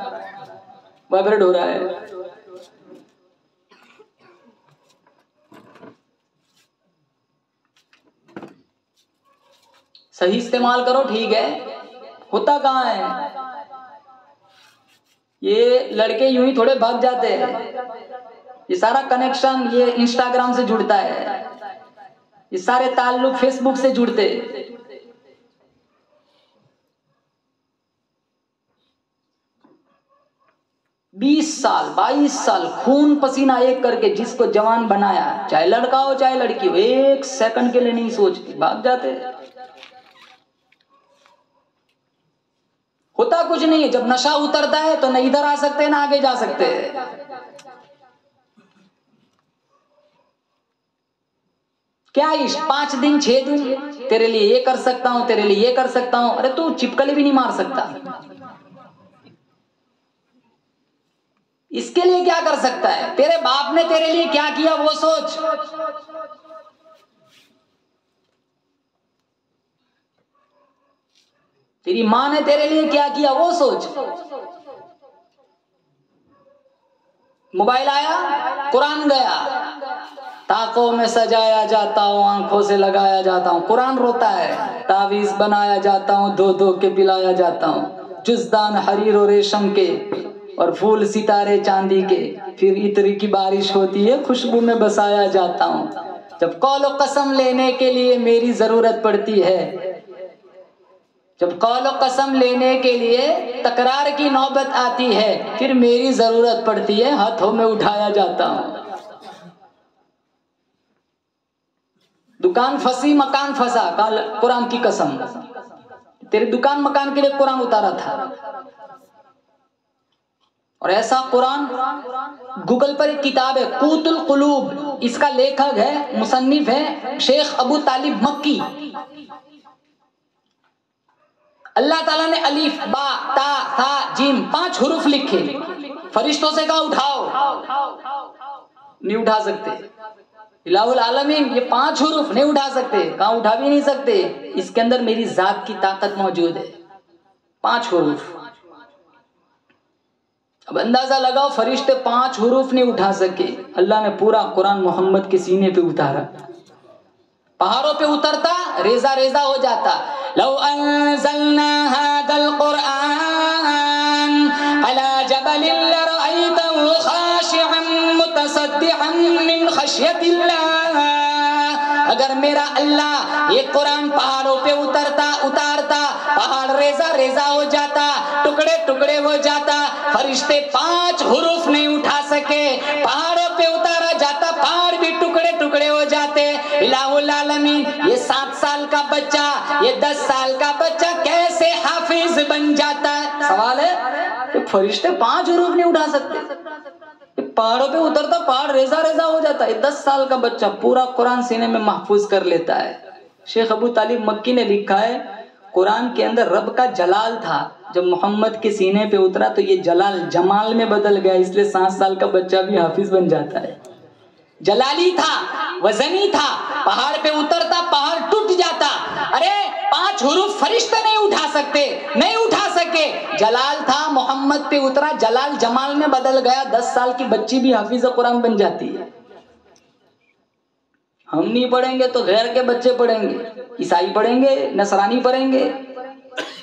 وائبریٹ ہو رہا ہے۔ صحیح استعمال کرو ٹھیک ہے، ہوتا کہاں ہے؟ یہ لڑکے یوں ہی تھوڑے بھاگ جاتے ہیں، یہ سارا کنیکشن یہ انسٹاگرام سے جڑتا ہے، یہ سارے تعلق فیس بک سے جڑتے۔ 20 سال 22 سال خون پسینہ ایک کر کے جس کو جوان بنایا، چاہے لڑکا ہو چاہے لڑکی ہو، ایک سیکنڈ کے لیے نہیں سوچتے، بھاگ جاتے۔ ہوتا کچھ نہیں ہے، جب نشہ اترتا ہے تو نہ ادھر آ سکتے نہ آگے جا سکتے۔ کیا عشق 5 دن 6 دن تیرے لیے یہ کر سکتا ہوں، تیرے لیے یہ کر سکتا ہوں، ارے تو چپکلی بھی نہیں مار سکتا، اس کے لیے کیا کر سکتا ہے؟ تیرے باپ نے تیرے لیے کیا کیا وہ سوچ، تیری ماں نے تیرے لیے کیا کیا وہ سوچ۔ موبائل آیا، قرآن گیا، طاقوں میں سجایا جاتا ہوں، آنکھوں سے لگایا جاتا ہوں، قرآن روتا ہے، تعویذ بنایا جاتا ہوں، دھو دھو کے پلایا جاتا ہوں، جزدان حریر و ریشم کے اور پھول ستارے چاندی کے، پھر عطر کی بارش ہوتی ہے، خوشبو میں بسایا جاتا ہوں، جب قول و قسم لینے کے لیے میری ضرورت پڑتی ہے، جب قول و قسم لینے کے لیے تکرار کی نوبت آتی ہے، پھر میری ضرورت پڑتی ہے، ہاتھوں میں اٹھایا جاتا ہوں۔ دکان پھنسی مکان پھنسا، قرآن کی قسم تیرے دکان مکان کے لیے قرآن اتارا تھا۔ اور ایسا قرآن، گوگل پر ایک کتاب ہے قوت القلوب، اس کا لیکھک ہے، مصنف ہے شیخ ابو طالب مکی۔ اللہ تعالیٰ نے الف با تا ثا جیم 5 حروف لکھے، فرشتوں سے کہا اٹھاؤ، نہیں اٹھا سکتے۔ الہ العالمین یہ 5 حروف نہیں اٹھا سکتے، کہاں اٹھا بھی نہیں سکتے، اس کے اندر میری ذات کی طاقت موجود ہے۔ 5 حروف، اب اندازہ لگاؤ فرشتے 5 حروف نہیں اٹھا سکے، اللہ نے پورا قرآن محمد کے سینے پہ اتارا، پہاڑوں پہ اترتا ریزہ ریزہ ہو جاتا۔ لو انزلنا هذا القرآن على جبل لرأيته خاشعا متصدعا من خشية الله، اگر میرا اللہ یہ قرآن پہاڑوں پہ اتارتا، پہاڑ ریزہ ریزہ ہو جاتا، ٹکڑے ٹکڑے ہو جاتا، فرشتے 5 حروف نہیں اٹھا سکے، پہاڑوں پہ اتارا جاتا، پہاڑ بھی ٹکڑے ٹکڑے ہو جاتے۔ الہ العالمین یہ 7 سال کا بچہ، یہ 10 سال کا بچہ کیسے حافظ بن جاتا ہے؟ سوال ہے کہ فرشتے 5 حروف نہیں اٹھا سکتے، پہاڑوں پہ اترتا پہاڑ ریزہ ریزہ ہو جاتا ہے، 10 سال کا بچہ پورا قرآن سینے میں محفوظ کر لیتا ہے۔ شیخ ابو طالب مکی نے لکھا ہے قرآن کے اندر رب کا جلال تھا، جب محمد کے سینے پہ اترا تو یہ جلال جمال میں بدل گیا، اس لیے 7 سال کا بچہ بھی حافظ بن جاتا ہے۔ جلالی تھا، وزنی تھا، پہاڑ پہ اترتا پہاڑ ٹوٹ جاتا، ارے 5 حروف فرشتے نہیں اٹھا سکتے، نہیں اٹھا سکے، جلال تھا محمد پہ اترا، جلال جمال میں بدل گیا، 10 سال کی بچی بھی حافظ قرآن بن جاتی ہے۔ ہم نہیں پڑھیں گے تو غیر کے بچے پڑھیں گے، عیسائی پڑھیں گے، نصرانی پڑھیں گے۔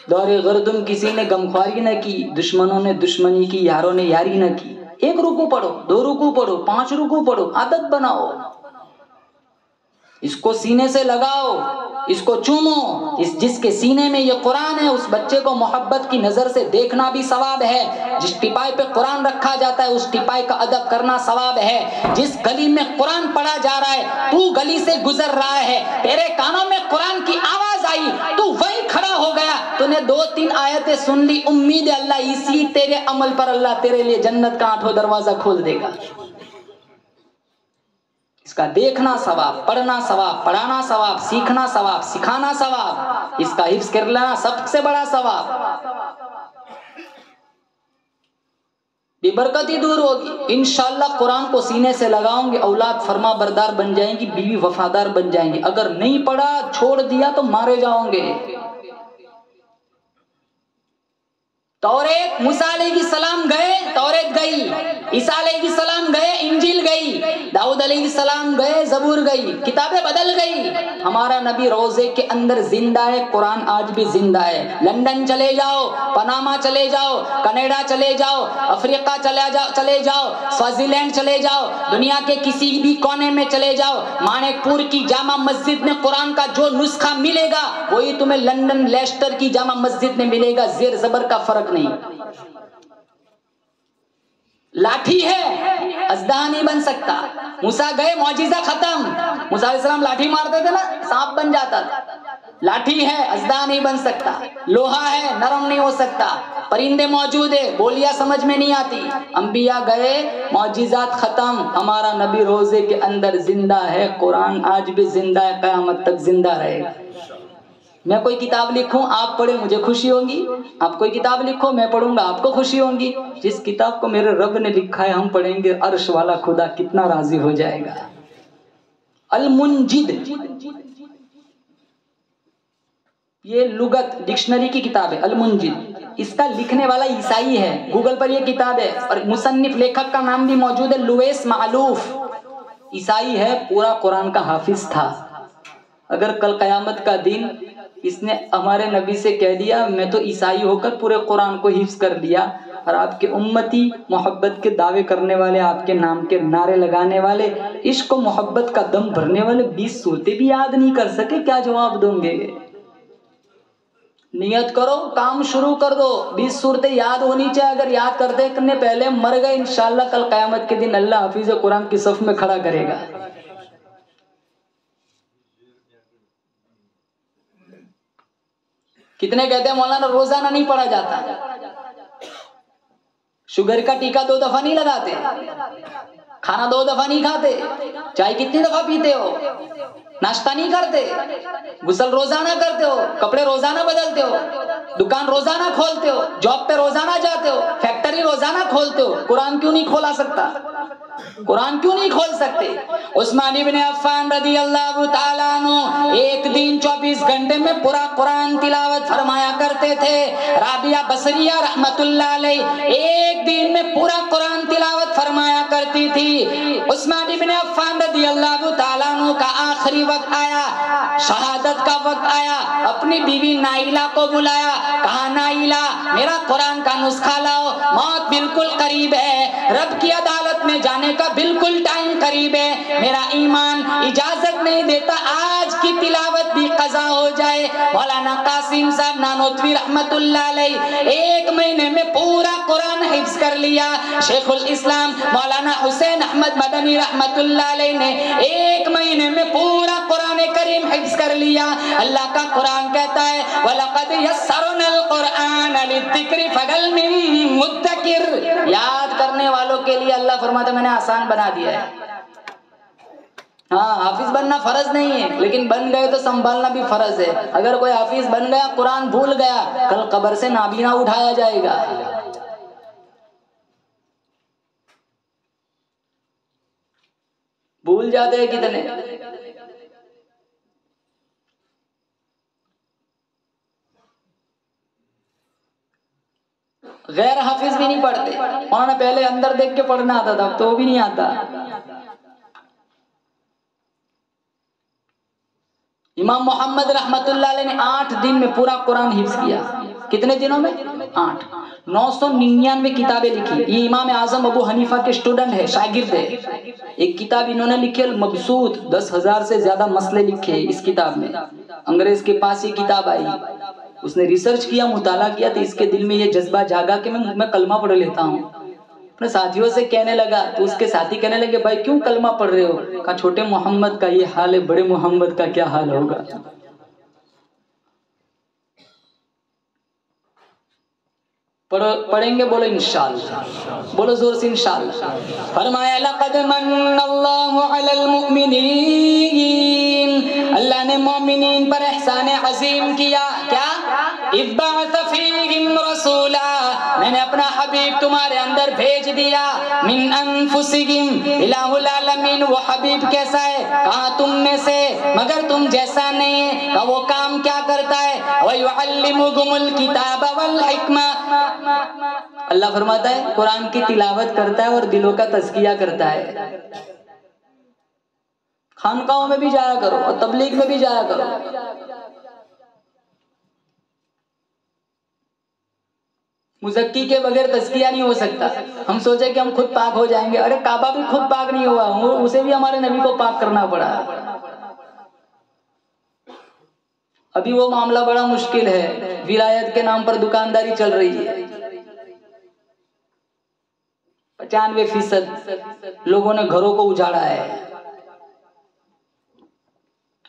دور گردم کسی نے غمخواری نہ کی، دشمنوں نے دشمنی کی، یاروں نے یاری نہ کی۔ 1 رکوع پڑھو، 2 رکوع پڑھو، 5 رکوع پڑھو، عادت بناؤ، اس کو سینے سے لگاؤ، اس کو چومو، جس کے سینے میں یہ قرآن ہے اس بچے کو محبت کی نظر سے دیکھنا بھی ثواب ہے، جس ٹپائی پہ قرآن رکھا جاتا ہے اس ٹپائی کا ادب کرنا ثواب ہے، جس گلی میں قرآن پڑھا جا رہا ہے تو گلی سے گزر رہا ہے، تیرے کانوں میں قرآن کی آواز آئی تو وہیں کھڑا ہو گیا، تو نے 2-3 آیتیں سن لی، امید ہے اللہ اسی تیرے عمل پر اللہ تیرے لیے جنت کا 8واں دروازہ کھول دے گا۔ اس کا دیکھنا ثواب، پڑھنا ثواب، پڑھانا ثواب، سیکھنا ثواب، سکھانا ثواب، اس کا حفظ کر لینا سب سے بڑا ثواب۔ بے برکتی دور ہوگی انشاءاللہ، قرآن کو سینے سے لگاؤں گے، اولاد فرما بردار بن جائیں گی، بیوی وفادار بن جائیں گی، اگر نہیں پڑھا چھوڑ دیا تو مارے جاؤں گے۔ توریت موسیٰ علیہ السلام گئے، توریت گئی، عیسیٰ علیہ السلام گئے، انجیل گئی، داؤد علیہ السلام گئے، زبور گئی، کتابیں بدل گئی، ہمارا نبی روزے کے اندر زندہ ہے، قرآن آج بھی زندہ ہے۔ لندن چلے جاؤ، پاناما چلے جاؤ، کینیڈا چلے جاؤ، افریقہ چلے جاؤ، سوازی لینڈ چلے جاؤ، دنیا کے کسی بھی کونے میں چلے جاؤ، مانک پور کی جامع مسجد میں قرآن کا جو نسخہ ملے گا وہی تمہیں لندن لیسٹر کی جامع مسجد میں ملے گا، زیر زبر کا فرق نہیں۔ لاٹھی ہے، اژدہا نہیں بن سکتا۔ موسیٰ گئے، معجزہ ختم، موسیٰ علیہ السلام لاٹھی مارتے تھے نا سانپ بن جاتا تھا، لاٹھی ہے، اژدہا نہیں بن سکتا، لوہا ہے، نرم نہیں ہو سکتا، پرندے موجود ہے، بولیاں سمجھ میں نہیں آتی، انبیاء گئے، معجزات ختم، ہمارا نبی روزے کے اندر زندہ ہے، قرآن آج بھی زندہ ہے، قیامت تک زندہ رہے گا۔ میں کوئی کتاب لکھوں آپ پڑھیں مجھے خوشی ہوگی، آپ کوئی کتاب لکھو میں پڑھوں گا آپ کو خوشی ہوگی، جس کتاب کو میرے رب نے لکھا ہے ہم پڑھیں گے، عرش والا خدا کتنا راضی ہو جائے گا۔ المنجد یہ لغت ڈکشنری کی کتاب ہے، المنجد، اس کا لکھنے والا عیسائی ہے، گوگل پر یہ کتاب ہے، اور مصنف لیکھک کا نام بھی موجود ہے، لویس معلوف، عیسائی ہے، پورا قرآن کا حافظ تھا۔ اگر کل قیامت کا دن اس نے ہمارے نبی سے کہہ دیا میں تو عیسائی ہو کر پورے قرآن کو حفظ کر لیا، اور آپ کے امتی محبت کے دعوے کرنے والے، آپ کے نام کے نعرے لگانے والے، عشق و محبت کا دم بھرنے والے 20 صورتیں بھی یاد نہیں کر سکے، کیا جواب دوں گے؟ نیت کرو، کام شروع کر دو، 20 صورتیں یاد ہونی چاہیے، اگر یاد کرنے پہلے مر گئے انشاءاللہ کل قیامت کے دن اللہ حفیظ قرآن کی صف میں کھڑا کرے گا۔ کتنے کہتے ہیں مولانا روزانہ نہیں پڑھا جاتا، شوگر کا ٹیکا 2 دفعہ نہیں لگاتے، کھانا 2 دفعہ نہیں کھاتے، چائے کتنی دفعہ پیتے ہو، ناشتہ نہیں کرتے، غسل روزانہ کرتے ہو، کپڑے روزانہ بدلتے ہو، دکان روزانہ کھولتے ہو، جاب پہ روزانہ جاتے ہو، فیکٹری روزانہ کھولتے ہو، قرآن کیوں نہیں کھولا سکتا؟ قرآن کیوں نہیں کھول سکتے؟ عثمان ابن عفان رضی اللہ تعالیٰ عنہ ایک دن 24 گھنٹے میں پورا قرآن تلاوت فرمایا کرتے تھے۔ رابعہ بصریہ رحمت اللہ علیہ ایک دن میں پورا قرآن تلاوت فرمایا کرتی تھی۔ عثمان ابن عفان رضی اللہ تعالیٰ عنہ کا آخری وقت آیا، شہادت کا وقت آیا، اپنی بیوی نائلہ کو بلایا، کہا نائلہ میرا قرآن کا نسخہ لاؤ، موت بالکل قریب ہے، رب کی عدالت میں جانے کا بالکل ٹائم قریب ہے، میرا ایمان اجازت نہیں دیتا آج کی تلاوت بھی قضا ہو جائے۔ مولانا قاسم صاحب نانوتوی رحمت اللہ علیہ 1 مہینے میں پورا قرآن حفظ کر لیا۔ شیخ الاسلام مولانا حسین احمد مدنی رحمت اللہ علیہ نے 1 مہینے میں پورا قرآن کریم حفظ کر لیا۔ اللہ کا قرآن کہتا ہے وَلَقَدْ يَسَّرْنَا الْقُرْآنَ لِلذِّكْرِ فَهَلْ مِن مُدَّكِرٍ، یاد کرنے والوں کے لیے اللہ فرماتا ہے میں نے آسان بنا دیا ہے۔ ہاں حافظ بننا فرض نہیں ہے، لیکن بن گئے تو سنبھالنا بھی فرض ہے۔ اگر کوئی حافظ بن گیا قرآن بھول گیا، کل قبر سے نابینا اٹھایا جائے گا۔ بھول جاتے ہیں کتنے۔ غیر حافظ بھی نہیں پڑھتے، مولانا پہلے اندر دیکھ کے پڑھنا آتا تھا، اب تو وہ بھی نہیں آتا۔ امام محمد رحمت اللہ علیہ نے 8 دن میں پورا قرآن حفظ کیا۔ کتنے دنوں میں؟ 8۔ 999 کتابیں لکھی۔ یہ امام اعظم ابو حنیفہ کے اسٹوڈنٹ ہے، شاگرد ہے۔ ایک کتاب انہوں نے لکھی المبسوط، 10,000 سے زیادہ مسئلے لکھے اس کتاب میں۔ انگریز کے پاس یہ کتاب آئی، اس نے ریسرچ کیا، مطالعہ کیا، تو اس کے دل میں یہ جذبہ جاگا کہ میں کلمہ پڑھ لیتا ہوں۔ اپنے ساتھیوں سے کہنے لگا، تو اس کے ساتھی کہنے لگے بھائی کیوں کلمہ پڑھ رہے ہو؟ کہا چھوٹے محمد کا یہ حال ہے، بڑے محمد کا کیا حال ہوگا؟ پڑھیں گے؟ بولو انشاءاللہ، بولو زور سے انشاءاللہ۔ فرمایا لقد من اللہ علی المؤمنین، اللہ نے مومنین پر احسان عظیم کیا۔ کیا؟ اذ بعث فیہم رسولا، میں نے اپنا حبیب تمہارے اندر بھیج دیا، من انفسہم، الہ العالمین، وہ حبیب کیسا ہے؟ کہا تم میں سے، مگر تم جیسا نہیں ہے۔ کہا وہ کام کیا کرتا ہے؟ وَيُعَلِّمُكُمُ الْكِتَابَ وَالْحِکْمَةَ، اللہ فرماتا ہے قرآن کی تلاوت کرتا ہے اور دلوں کا تزکیہ کرتا ہے۔ خانقاہوں میں بھی جایا کرو اور تبلیغ میں بھی جایا کرو۔ مزکی کے بغیر تزکیہ نہیں ہو سکتا۔ ہم سوچے کہ ہم خود پاک ہو جائیں گے، ارے کعبہ بھی خود پاک نہیں ہوا، اسے بھی ہمارے نبی کو پاک کرنا پڑا۔ ابھی وہ معاملہ بڑا مشکل ہے، ولایت کے نام پر دکانداری چل رہی ہے۔ 95% لوگوں نے گھروں کو اجاڑا ہے۔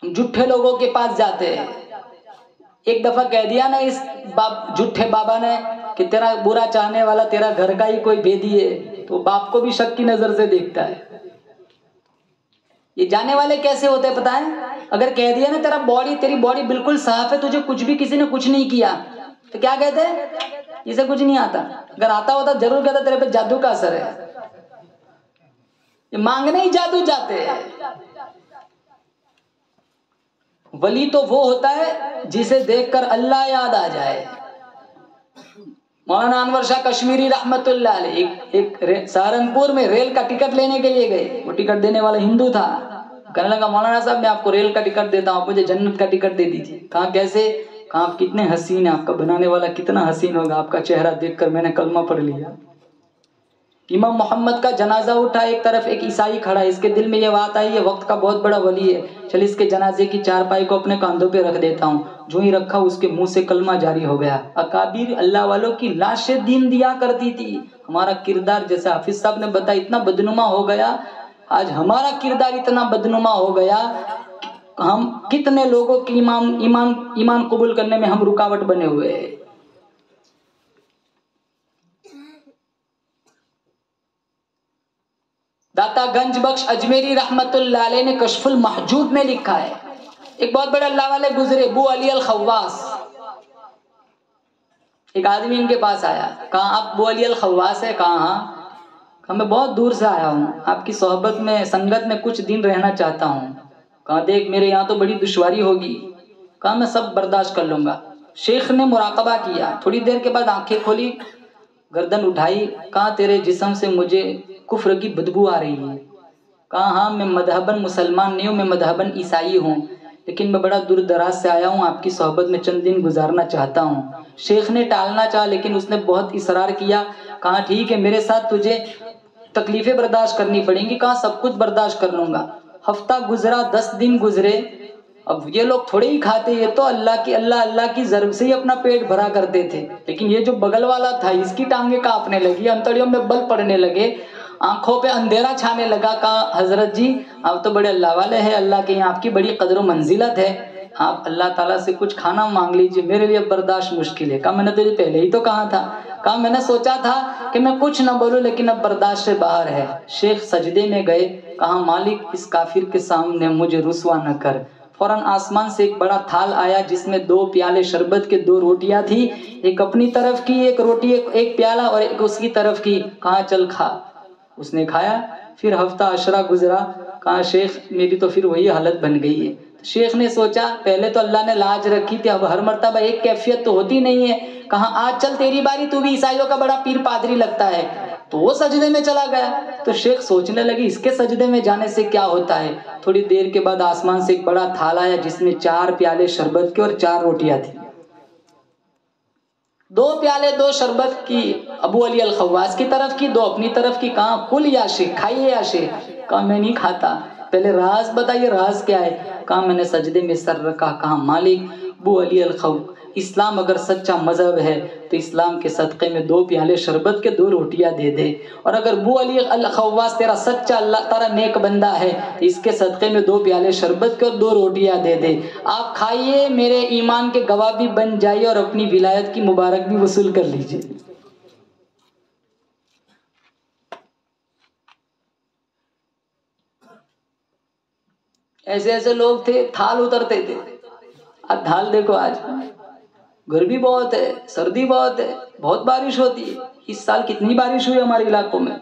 ہم جھوٹے لوگوں کے پاس جاتے ہیں۔ ایک دفعہ کہہ دیا نا اس جھوٹے بابا نے کہ تیرا برا چاہنے والا تیرا گھر کا ہی کوئی بھیدی ہے، تو باپ کو بھی شک کی نظر سے دیکھتا ہے۔ یہ جانے والے کیسے ہوتے ہیں پتہ ہے؟ اگر کہہ دیا نا تیری باڈی بالکل صاف ہے، تجھے کچھ بھی کسی نے کچھ نہیں کیا، تو کیا کہتے ہیں؟ اسے کچھ نہیں آتا۔ اگر آتا ہوتا ضرور کہتا تیرے پہ جادو کا اثر ہے۔ یہ مانگنے ہی جادو جاتے ہیں۔ ولی تو وہ ہوتا ہے جسے دیکھ کر اللہ یاد آ جائے۔ مولانا انور شاہ کشمیری رحمت اللہ علیہ ایک سہارنپور میں ریل کا ٹکٹ لینے کے لیے گئے۔ وہ ٹکٹ دینے والا ہندو تھا۔ کہنے لگا مولانا صاحب میں آپ کو ریل کا ٹکٹ دیتا ہوں، آپ مجھے جنت کا ٹکٹ دے دیجیے۔ کہا کیسے؟ کہا آپ کتنے حسین ہیں، آپ کا بنانے والا کتنا حسین ہوگا، آپ کا چہرہ دیکھ کر میں نے کلمہ پڑھ لیا۔ امام محمد کا جنازہ اٹھا، ایک طرف ایک عیسائی کھڑا ہے، اس کے دل میں یہ بات آئی یہ وقت کا بہت بڑا ولی ہے، چل اس کے جنازے کی چارپائی کو اپنے کاندھوں پہ رکھ دیتا ہوں۔ جو ہی رکھا اس کے منہ سے کلمہ جاری ہو گیا۔ اکابر اللہ والوں کی لاشیں دین دیا کرتی تھی، ہمارا کردار جیسے حافظ صاحب نے بتایا اتنا بدنما ہو گیا، آج ہمارا کردار اتنا بدنما ہو گیا ہم کتنے لوگوں کی ایمان قبول کرنے میں ہم رکاوٹ بنے ہوئے ہیں۔ داتا گنج بخش اجمیری رحمت اللہ علیہ نے کشف المحجوب میں لکھا ہے، ایک بہت بڑے اللہ والے گزرے، ابو علی الخواص، ایک آدمی ان کے پاس آیا، کہا آپ ابو علی الخواص ہے؟ کہا ہاں۔ کہا میں بہت دور سے آیا ہوں، آپ کی صحبت میں سنگت میں کچھ دن رہنا چاہتا ہوں۔ کہا دیکھ میرے یہاں تو بڑی دشواری ہوگی۔ کہا میں سب برداشت کر لوں گا۔ شیخ نے مراقبہ کیا، تھوڑی دیر کے بعد آنکھیں کھولی، گردن اٹھائی، کہا تیرے جسم سے مجھے کفر کی بدبو آ رہی ہے۔ کہا ہاں میں مذہباً مسلمان نہیں ہوں، میں مذہباً عیسائی ہوں، لیکن میں بڑا دور دراز سے آیا ہوں، آپ کی صحبت میں چند دن گزارنا چاہتا ہوں۔ شیخ نے ٹالنا چاہا لیکن اس نے بہت اصرار کیا، کہا ٹھیک ہے میرے ساتھ تجھے تکلیفیں برداشت کرنی پڑیں گی۔ کہا سب کچھ برداشت کر لوں گا۔ ہفتہ گزرا، 10 دن گزرے، اب یہ لوگ تھوڑے ہی کھاتے، یہ تو اللہ کی ضرب سے ہی اپنا پیٹ بھرا کرتے تھے، لیکن یہ جو بغل والا تھا اس کی ٹانگیں کانپنے لگی، انتڑیوں میں بل پڑنے لگے، آنکھوں پہ اندھیرا چھانے لگا۔ کہا حضرت جی آپ تو بڑے اللہ والے ہیں، اللہ کے یہاں آپ کی بڑی قدر و منزلت ہے، آپ اللہ تعالیٰ سے کچھ کھانا مانگ لیجئے، میرے لیے برداشت مشکل ہے۔ کہا میں نے تجھے پہلے ہی تو کہا تھا۔ کہا میں نے سوچا تھا کہ میں کچھ نہ بولوں لیکن اب برداشت سے باہر ہے۔ شیخ سجدے میں گئے، کہا مالک اس کافر کے سامنے مجھے رسوا نہ کر۔ فوراً آسمان سے ایک بڑا تھال آیا جس میں 2 پیالے شربت کے 2 روٹیاں تھی، ایک اپنی طرف کی ایک روٹی، ایک پیالہ اور ایک اس کی طرف کی۔ کہا چل کھا۔ اس نے کھایا، پھر ہفتہ عشرہ گزرا، کہا شیخ میری تو پھر وہی حالت بن گئی ہے۔ شیخ نے سوچا پہلے تو اللہ نے لاج رکھی تھی، اب ہر مرتبہ ایک کیفیت تو ہوتی نہیں ہے، کہا آج چل تیری باری، تو بھی عیسائیوں کا بڑا پیر پادری لگتا ہے، تو وہ سجدے میں چلا گیا۔ تو شیخ سوچنے لگے اس کے سجدے میں جانے سے کیا ہوتا ہے۔ تھوڑی دیر کے بعد آسمان سے ایک بڑا تھال آیا جس میں 4 پیالے شربت کے اور 4 روٹیاں تھیں، 2 پیالے 2 شربت کی ابو علی الخواص کی طرف کی، 2 اپنی طرف کی۔ کہا کل یا شیخ، کھائیے یا شیخ۔ کہا میں نہیں کھاتا، پہلے راز بتائیے راز کیا ہے۔ کہا میں نے سجدے میں سر رکھا، کہا مالک ابو علی الخواص، اسلام اگر سچا مذہب ہے تو اسلام کے صدقے میں 2 پیالے شربت کے 2 روٹیاں دے دے، اور اگر ابو علی الخواص تیرا سچا اللہ تعالیٰ نیک بندہ ہے تو اس کے صدقے میں 2 پیالے شربت کے اور 2 روٹیاں دے دے۔ آپ کھائیے، میرے ایمان کے گواہ بھی بن جائیے اور اپنی ولایت کی مبارک بھی وصول کر لیجیے۔ ایسے ایسے لوگ تھے، تھال اترتے تھے۔ اب ڈھال دیکھو، آج گرمی بہت ہے، سردی بہت ہے، بہت بارش ہوتی ہے۔ اس سال کتنی بارش ہوئی ہمارے علاقوں میں،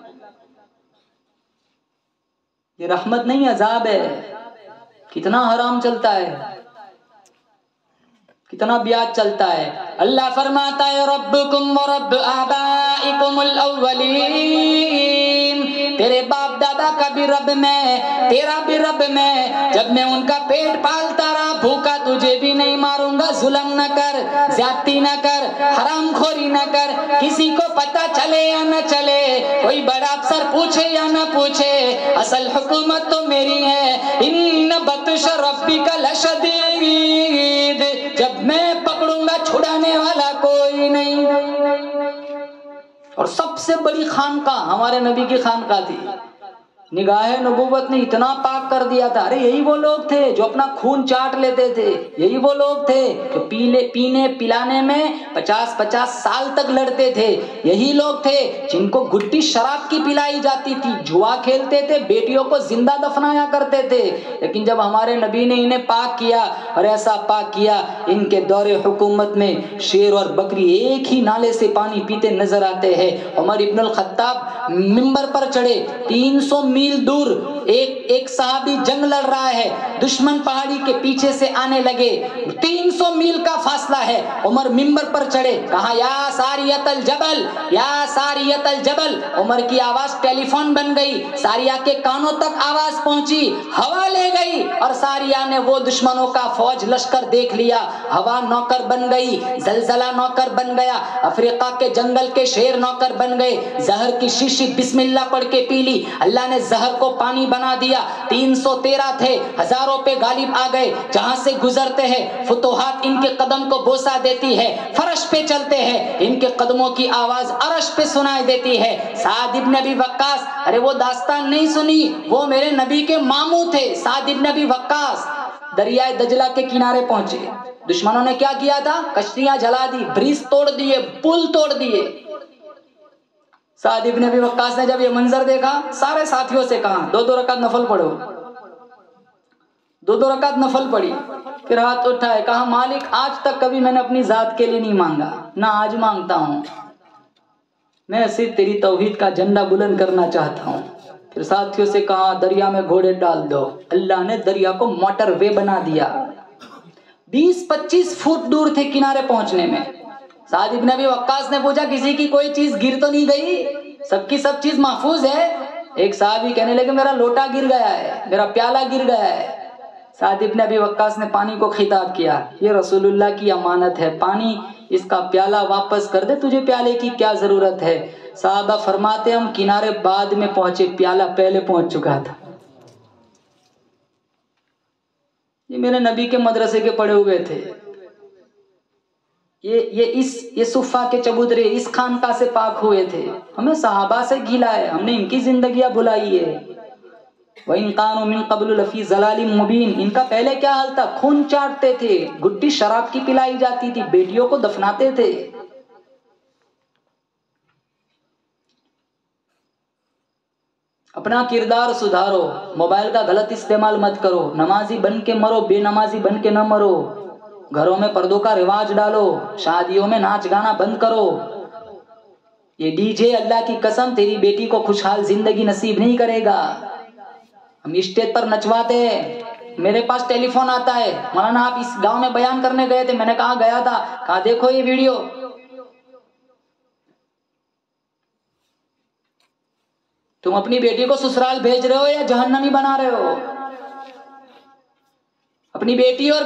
یہ رحمت نہیں عذاب ہے۔ کتنا حرام چلتا ہے، کتنا بیاج چلتا ہے۔ اللہ فرماتا ہے ربکم ورب آبائکم الاولین، تیرے باپ دادا کا بھی رب میں، تیرا بھی رب میں، جب میں ان کا پیٹ پالتا رہا بھوکا تجھے بھی نہیں ماروں گا۔ ظلم نہ کر، زیادتی نہ کر، حرام خوری نہ کر، کسی کو پتہ چلے یا نہ چلے، کوئی بڑا افسر پوچھے یا نہ پوچھے، اصل حکومت تو میری ہے۔ ان بطش ربک لشدید، جب میں پکڑوں گا چھڑانے والا کوئی نہیں۔ اور سب سے بڑی خانقاہ ہمارے نبی کی خانقاہ تھی، نگاہ نبوت نے اتنا پاک کر دیا تھا۔ ارے یہی وہ لوگ تھے جو اپنا خون چاٹ لیتے تھے، یہی وہ لوگ تھے جو پینے پلانے میں 50 سال تک لڑتے تھے، یہی لوگ تھے جن کو گھٹی شراب کی پلائی جاتی تھی، جوا کھیلتے تھے، بیٹیوں کو زندہ دفنایا کرتے تھے۔ لیکن جب ہمارے نبی نے انہیں پاک کیا، اور ایسا پاک کیا ان کے دور حکومت میں شیر اور بکری ایک ہی نالے سے پانی پیتے نظر آتے ہیں۔ عمر ابن الخطاب منبر پر چڑھے، 300 میل دور ایک صحابی جنگ لڑ رہا ہے، دشمن پہاڑی کے پیچھے سے آنے لگے، 300 میل کا فاصلہ ہے، عمر منبر پر چڑھے، کہا یا ساریت الجبل، یا ساریت الجبل۔ عمر کی آواز ٹیلی فون بن گئی، ساریہ کے کانوں تک آواز پہنچی، ہوا لے گئی، اور ساریہ نے وہ دشمنوں کا فوج لشکر دیکھ لیا، ہوا نوکر بن گئی، زلزلہ نوکر بن گیا، افریقہ کے جنگل کے شیر نوکر بن گئے، زہر کی شیشی بسم اللہ پڑھ کے پی لی، اللہ نے زہر کو پانی بنا دیا۔ 313 تھے، ہزاروں پہ غالب آ گئے، جہاں سے گزرتے ہیں فتوحات ان کے قدم کو بوسہ دیتی ہے، فرش پہ چلتے ہیں ان کے قدموں کی آواز عرش پہ سنائی دیتی ہے۔ سعد ابن ابی وقاص، ارے وہ داستان نہیں سنی، وہ میرے نبی کے ماموں تھے، سعد ابن ابی وقاص دریائے دجلہ کے کنارے پہنچے. دشمنوں نے کیا کیا تھا؟ کشتیاں جلا دی، بریج توڑ دیے، پل توڑ دیے. سعد ابن ابی وقاص نے جب یہ منظر دیکھا سارے ساتھیوں سے کہا 2 رکعت نفل پڑھو. 2 رکعت نفل پڑھی، پھر ہاتھ اٹھائے، کہا مالک آج تک کبھی میں نے اپنی ذات کے لیے نہیں مانگا، نہ آج مانگتا ہوں، میں صرف تیری توحید کا جھنڈا بلند کرنا چاہتا ہوں. پھر ساتھیوں سے کہا دریا میں گھوڑے ڈال دو. اللہ نے دریا کو موٹر وے بنا دیا. 20-25 فٹ دور تھے کنارے پہنچنے میں. سعد ابن ابی وقاص نے پوچھا کسی کی کوئی چیز گر تو نہیں گئی؟ سب کی سب چیز محفوظ ہے. ایک صحابی کہنے لگے میرا لوٹا گر گیا ہے، میرا پیالہ گر گیا ہے. سعد ابن ابی وقاص نے پانی کو خطاب کیا، یہ رسول اللہ کی امانت ہے، پانی اس کا پیالہ واپس کر دے، تجھے پیالے کی کیا ضرورت ہے؟ صحابہ فرماتے ہم کنارے بعد میں پہنچے، پیالہ پہلے پہنچ چکا تھا. یہ میرے نبی کے مدرسے کے پڑھے ہوئے تھے، یہ صفا کے چبوترے اس خانقاہ سے پاک ہوئے تھے. ہمیں صحابہ سے گھلا ہے، ہم نے ان کی زندگیاں بلائی ہے. وَإِن كَانُوا مِن قَبْلُ لَفِي ضَلَالٍ مُبِينٍ. ان کا پہلے کیا حال تھا؟ خون چاٹتے تھے، گٹی شراب کی پلائی جاتی تھی، بیٹیوں کو دفناتے تھے. اپنا کردار سدھارو، موبائل کا غلط استعمال مت کرو، نمازی بن کے مرو، بے نمازی بن کے نہ مرو. گھروں میں پردوں کا رواج ڈالو، شادیوں میں ناچ گانا بند کرو. یہ ڈی جے اللہ کی قسم تیری بیٹی کو خوشحال زندگی نصیب نہیں کرے گا. ہم اسٹیج پر نچواتے ہیں، میرے پاس ٹیلی فون آتا ہے، مولانا آپ اس گاؤں میں بیان کرنے گئے تھے. میں نے کہا گیا تھا، کہا دیکھو یہ ویڈیو. تم اپنی بیٹی کو سسرال بھیج رہے ہو یا جہنمی بنا رہے ہو؟ اپنی بیٹی اور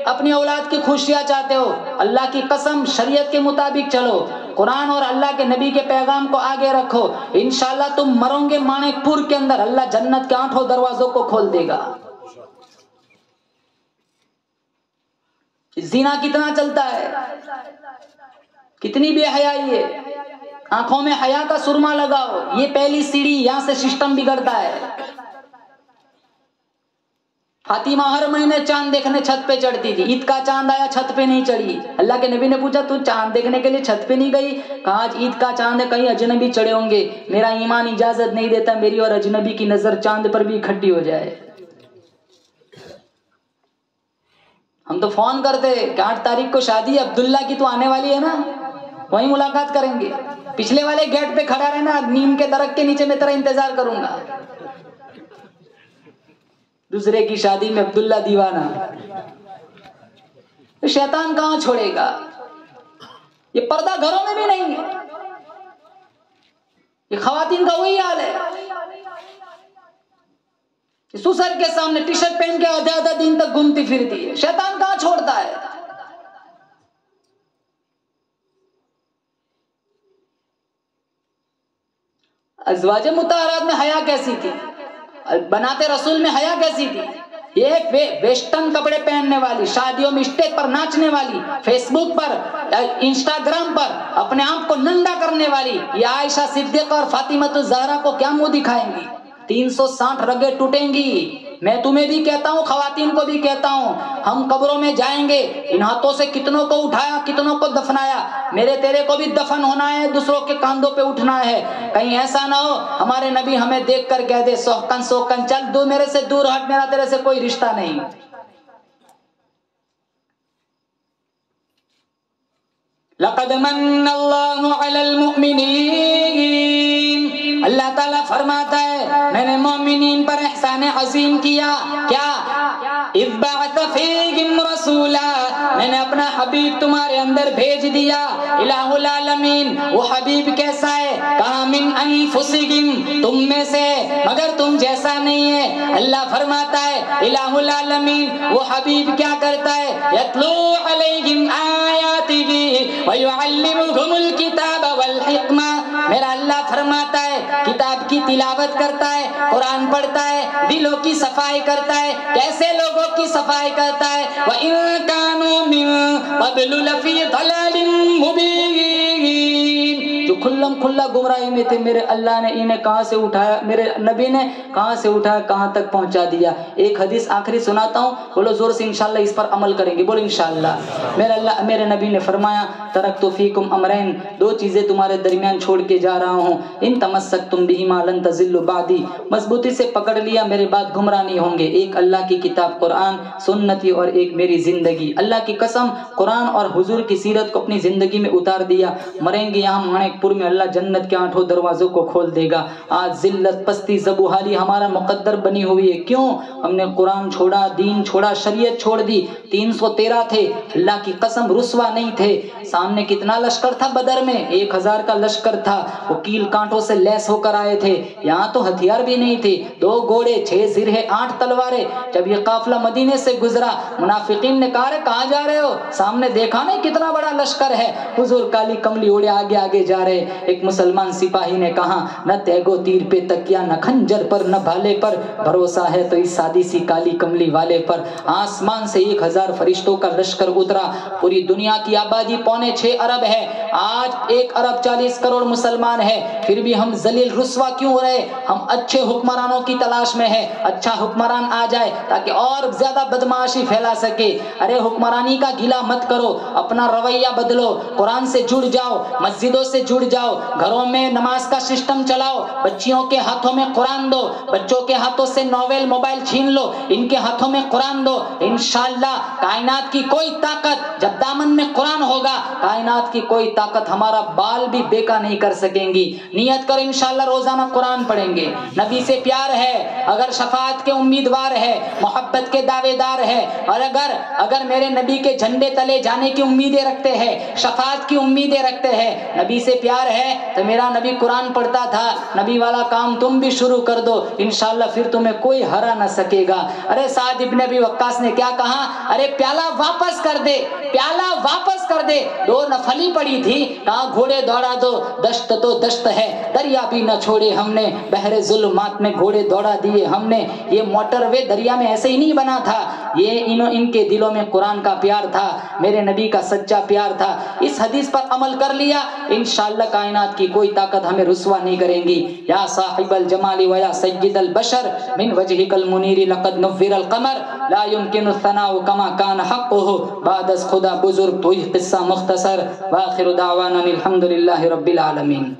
اپنی اولاد کی خوشیاں چاہتے ہو؟ اللہ کی قسم شریعت کے مطابق چلو، قرآن اور اللہ کے نبی کے پیغام کو آگے رکھو، انشاءاللہ تم مرو گے مانک پور کے اندر، اللہ جنت کے 8 دروازوں کو کھول دے گا. زنا کتنا چلتا ہے، کتنی بے حیائی ہے. آنکھوں میں حیا کا سرما لگاؤ، یہ پہلی سیڑھی، یہاں سے سسٹم بگڑتا ہے. فاطمہ ہر مہینے چاند دیکھنے چھت پہ چڑھتی تھی، عید کا چاند آیا چھت پہ نہیں چڑھی. اللہ کے نبی نے پوچھا تو چاند دیکھنے کے لیے چھت پہ نہیں گئی؟ کہا آج عید کا چاند ہے، کہیں اجنبی چڑھے ہوں گے، میرا ایمان اجازت نہیں دیتا میری اور اجنبی کی نظر چاند پر بھی اکٹھی ہو جائے. ہم تو فون کرتے کہ 8 تاریخ کو شادی عبداللہ کی، تو آنے والی ہے نا، وہیں ملاقات کریں گے. پچھلے والے گیٹ پہ کھڑا رہنا، نیم کے درخت کے نیچے میں تیرا انتظار کروں گا. دوسرے کی شادی میں عبداللہ دیوانہ. شیطان کہاں چھوڑے گا؟ یہ پردہ گھروں میں بھی نہیں ہے. یہ خواتین کا وہی حال ہے، سسر کے سامنے ٹی شرٹ پہن کے آدھا دن تک گھومتی پھرتی ہے. شیطان کہاں چھوڑتا ہے؟ ازواج مطہرات میں حیا کیسی تھی؟ بناتے رسول میں حیا کیسی تھی؟ یہ ویسٹرن کپڑے پہننے والی، شادیوں میں اسٹیج پر ناچنے والی، فیس بک پر انسٹاگرام پر اپنے آپ کو ننگا کرنے والی، یہ عائشہ صدیقہ اور فاطمہ الزہرا کو کیا منہ دکھائیں گی؟ 360 رگیں ٹوٹیں گی. میں تمہیں بھی کہتا ہوں، خواتین کو بھی کہتا ہوں، ہم قبروں میں جائیں گے، ان ہاتھوں سے کتنوں کو اٹھایا، کتنوں کو دفنایا، میرے تیرے کو بھی دفن ہونا ہے، دوسروں کے کاندھوں پہ اٹھنا ہے. کہیں ایسا نہ ہو ہمارے نبی ہمیں دیکھ کر کہہ دے سوکن چل دو، میرے سے دور ہٹ، میرا تیرے سے کوئی رشتہ نہیں. لقد من اللہ علی المؤمنین، اللہ تعالیٰ فرماتا ہے میں نے مومنین پر احسان عظیم کیا. کیا؟ اذ بعث فیہم رسولا، میں نے اپنا حبیب تمہارے اندر بھیج دیا. الہ العالمین، وہ حبیب کیسا ہے؟ کہا من انفسہم، تم میں سے مگر تم جیسا نہیں ہے. اللہ فرماتا ہے الہ العالمین وہ حبیب کیا کرتا ہے؟ یتلو علیہم آیاتہ وَيُعَلِّمُهُمُ الْكِتَابَ وَالْحِکْمَةَ. میرا اللہ فرماتا ہے کتاب کی تلاوت کرتا ہے، قرآن پڑھتا ہے، دلوں کی صفائی کرتا ہے. کیسے لوگوں کی صفائی کرتا ہے؟ وَإِن كَانُوا مِن قَبْلُ لَفِي ضَلَالٍ مُبِينٍ، جو کھلم کھلا گمراہی میں تھے، میرے اللہ نے انہیں کہاں سے اٹھایا، میرے نبی نے کہاں سے اٹھایا کہاں تک پہنچا دیا۔ ایک حدیث آخری سناتا ہوں، بولو زور سے انشاءاللہ اس پر عمل کریں گے، بولو انشاءاللہ۔ میرے نبی نے فرمایا ترکت فیکم امرین، دو چیزیں تمہارے درمیان چھوڑ کے جا رہا ہوں، ان تمسکتم بہما لن تضلوا بعدی، مضبوطی سے پکڑ لیا میرے بعد گمراہ نہیں ہوں گے۔ ایک اللہ کی کتاب قرآن سنتی اور ایک میری زندگی۔ اللہ کی قسم قرآن اور حضور کی سیرت کو اپنی زندگی میں اتار دیا، مریں گے یہاں مانک پور میں، اللہ جنت کے 8 دروازوں کو کھول دے گا۔ آج ذلت پستی زبوحالی ہمارا مقدر بنی ہوئی ہے، کیوں؟ ہم نے قرآن چھوڑا، دین چھوڑا، شریعت چھوڑ دی۔ 313 تھے، اللہ کی قسم رسوا نہیں تھے۔ سامنے کتنا لشکر تھا بدر میں؟ 1000 کا لشکر تھا، وہ کیل کانٹوں سے لیس ہو کر آئے تھے، یہاں تو ہتھیار بھی نہیں تھے، 2 گھوڑے، 6 زرہیں، 8 تلواریں۔ جب یہ قافلہ مدینے سے گزرا، منافقین نے کہا رے کہاں جا رہے ہو؟ سامنے دیکھا نہیں کتنا بڑا لشکر ہے، حضور کالی کملی اوڑے آگے آگے جا رہے۔ ایک مسلمان سپاہی نے کہا نہ تیگو تیر پہ تکیا، نہ کھنجر پر، نہ بھالے پر، بھروسہ ہے تو اس سادی سی کالی کملی والے پر۔ آسمان سے 1000 فرشتوں کا لشکر اترا، پوری دنیا کی آبادی 6.25 ارب ہے، آج 1 ارب 40 کروڑ مسلمان ہے، پھر بھی ہم ذلیل رسوا کیوں ہو رہے؟ ہم اچھے حکمرانوں کی تلاش میں ہیں، اچھا حکمران آ جائے تاکہ اور زیادہ بدمعاشی پھیلا سکے۔ ارے حکمرانی کا گلہ مت کرو، اپنا رویہ بدلو، قرآن سے جڑ جاؤ، مسجدوں سے جڑ جاؤ، گھروں میں نماز کا سسٹم چلاؤ، بچیوں کے ہاتھوں میں قرآن دو، بچوں کے ہاتھوں سے ناول موبائل چھین لو، ان کے ہاتھوں میں قرآن دو۔ انشاءاللہ کائنات کی کوئی طاقت، جب دامن میں قرآن ہوگا، کائنات کی کوئی طاقت ہمارا بال بھی بیکا نہیں کر سکیں گی۔ نیت کر انشاءاللہ روزانہ قرآن پڑھیں گے، نبی سے پیار ہے، اگر شفاعت کے امیدوار ہے، محبت کے دعوے دار ہے، اور اگر میرے نبی کے جھنڈے تلے جانے کی امیدیں رکھتے ہیں، شفاعت کی امیدیں رکھتے ہیں، نبی سے پیار ہے تو میرا نبی قرآن پڑھتا تھا، نبی والا کام تم بھی شروع کر دو، انشاءاللہ پھر تمہیں کوئی ہرا نہ سکے گا۔ ارے سعد ابن ابی وقاص نے کیا کہا؟ ارے پیالہ واپس کر دے، پیالہ واپس کر دے، 2 نفلی پڑی تھی، کہاں گھوڑے دوڑا دو، دشت تو دشت ہے، دریا بھی نہ چھوڑے ہم نے، بحر ظلمات میں گھوڑے دوڑا دیے ہم نے۔ یہ موٹر وے دریا میں ایسے ہی نہیں بنا تھا، یہ ان کے دلوں میں قرآن کا پیار تھا، میرے نبی کا سچا پیار تھا۔ اس حدیث پر عمل کر لیا، انشاءاللہ کائنات کی کوئی طاقت ہمیں رسوا نہیں کریں گی۔ یا صاحب الجمال و یا سید البشر من وجهک المنیر لقد نور القمر لا يمكن الثناء كما كان حقه بعد از خدا بزرگ تو قصہ مختصر۔ واخر دعوانا الحمد للہ رب العالمین۔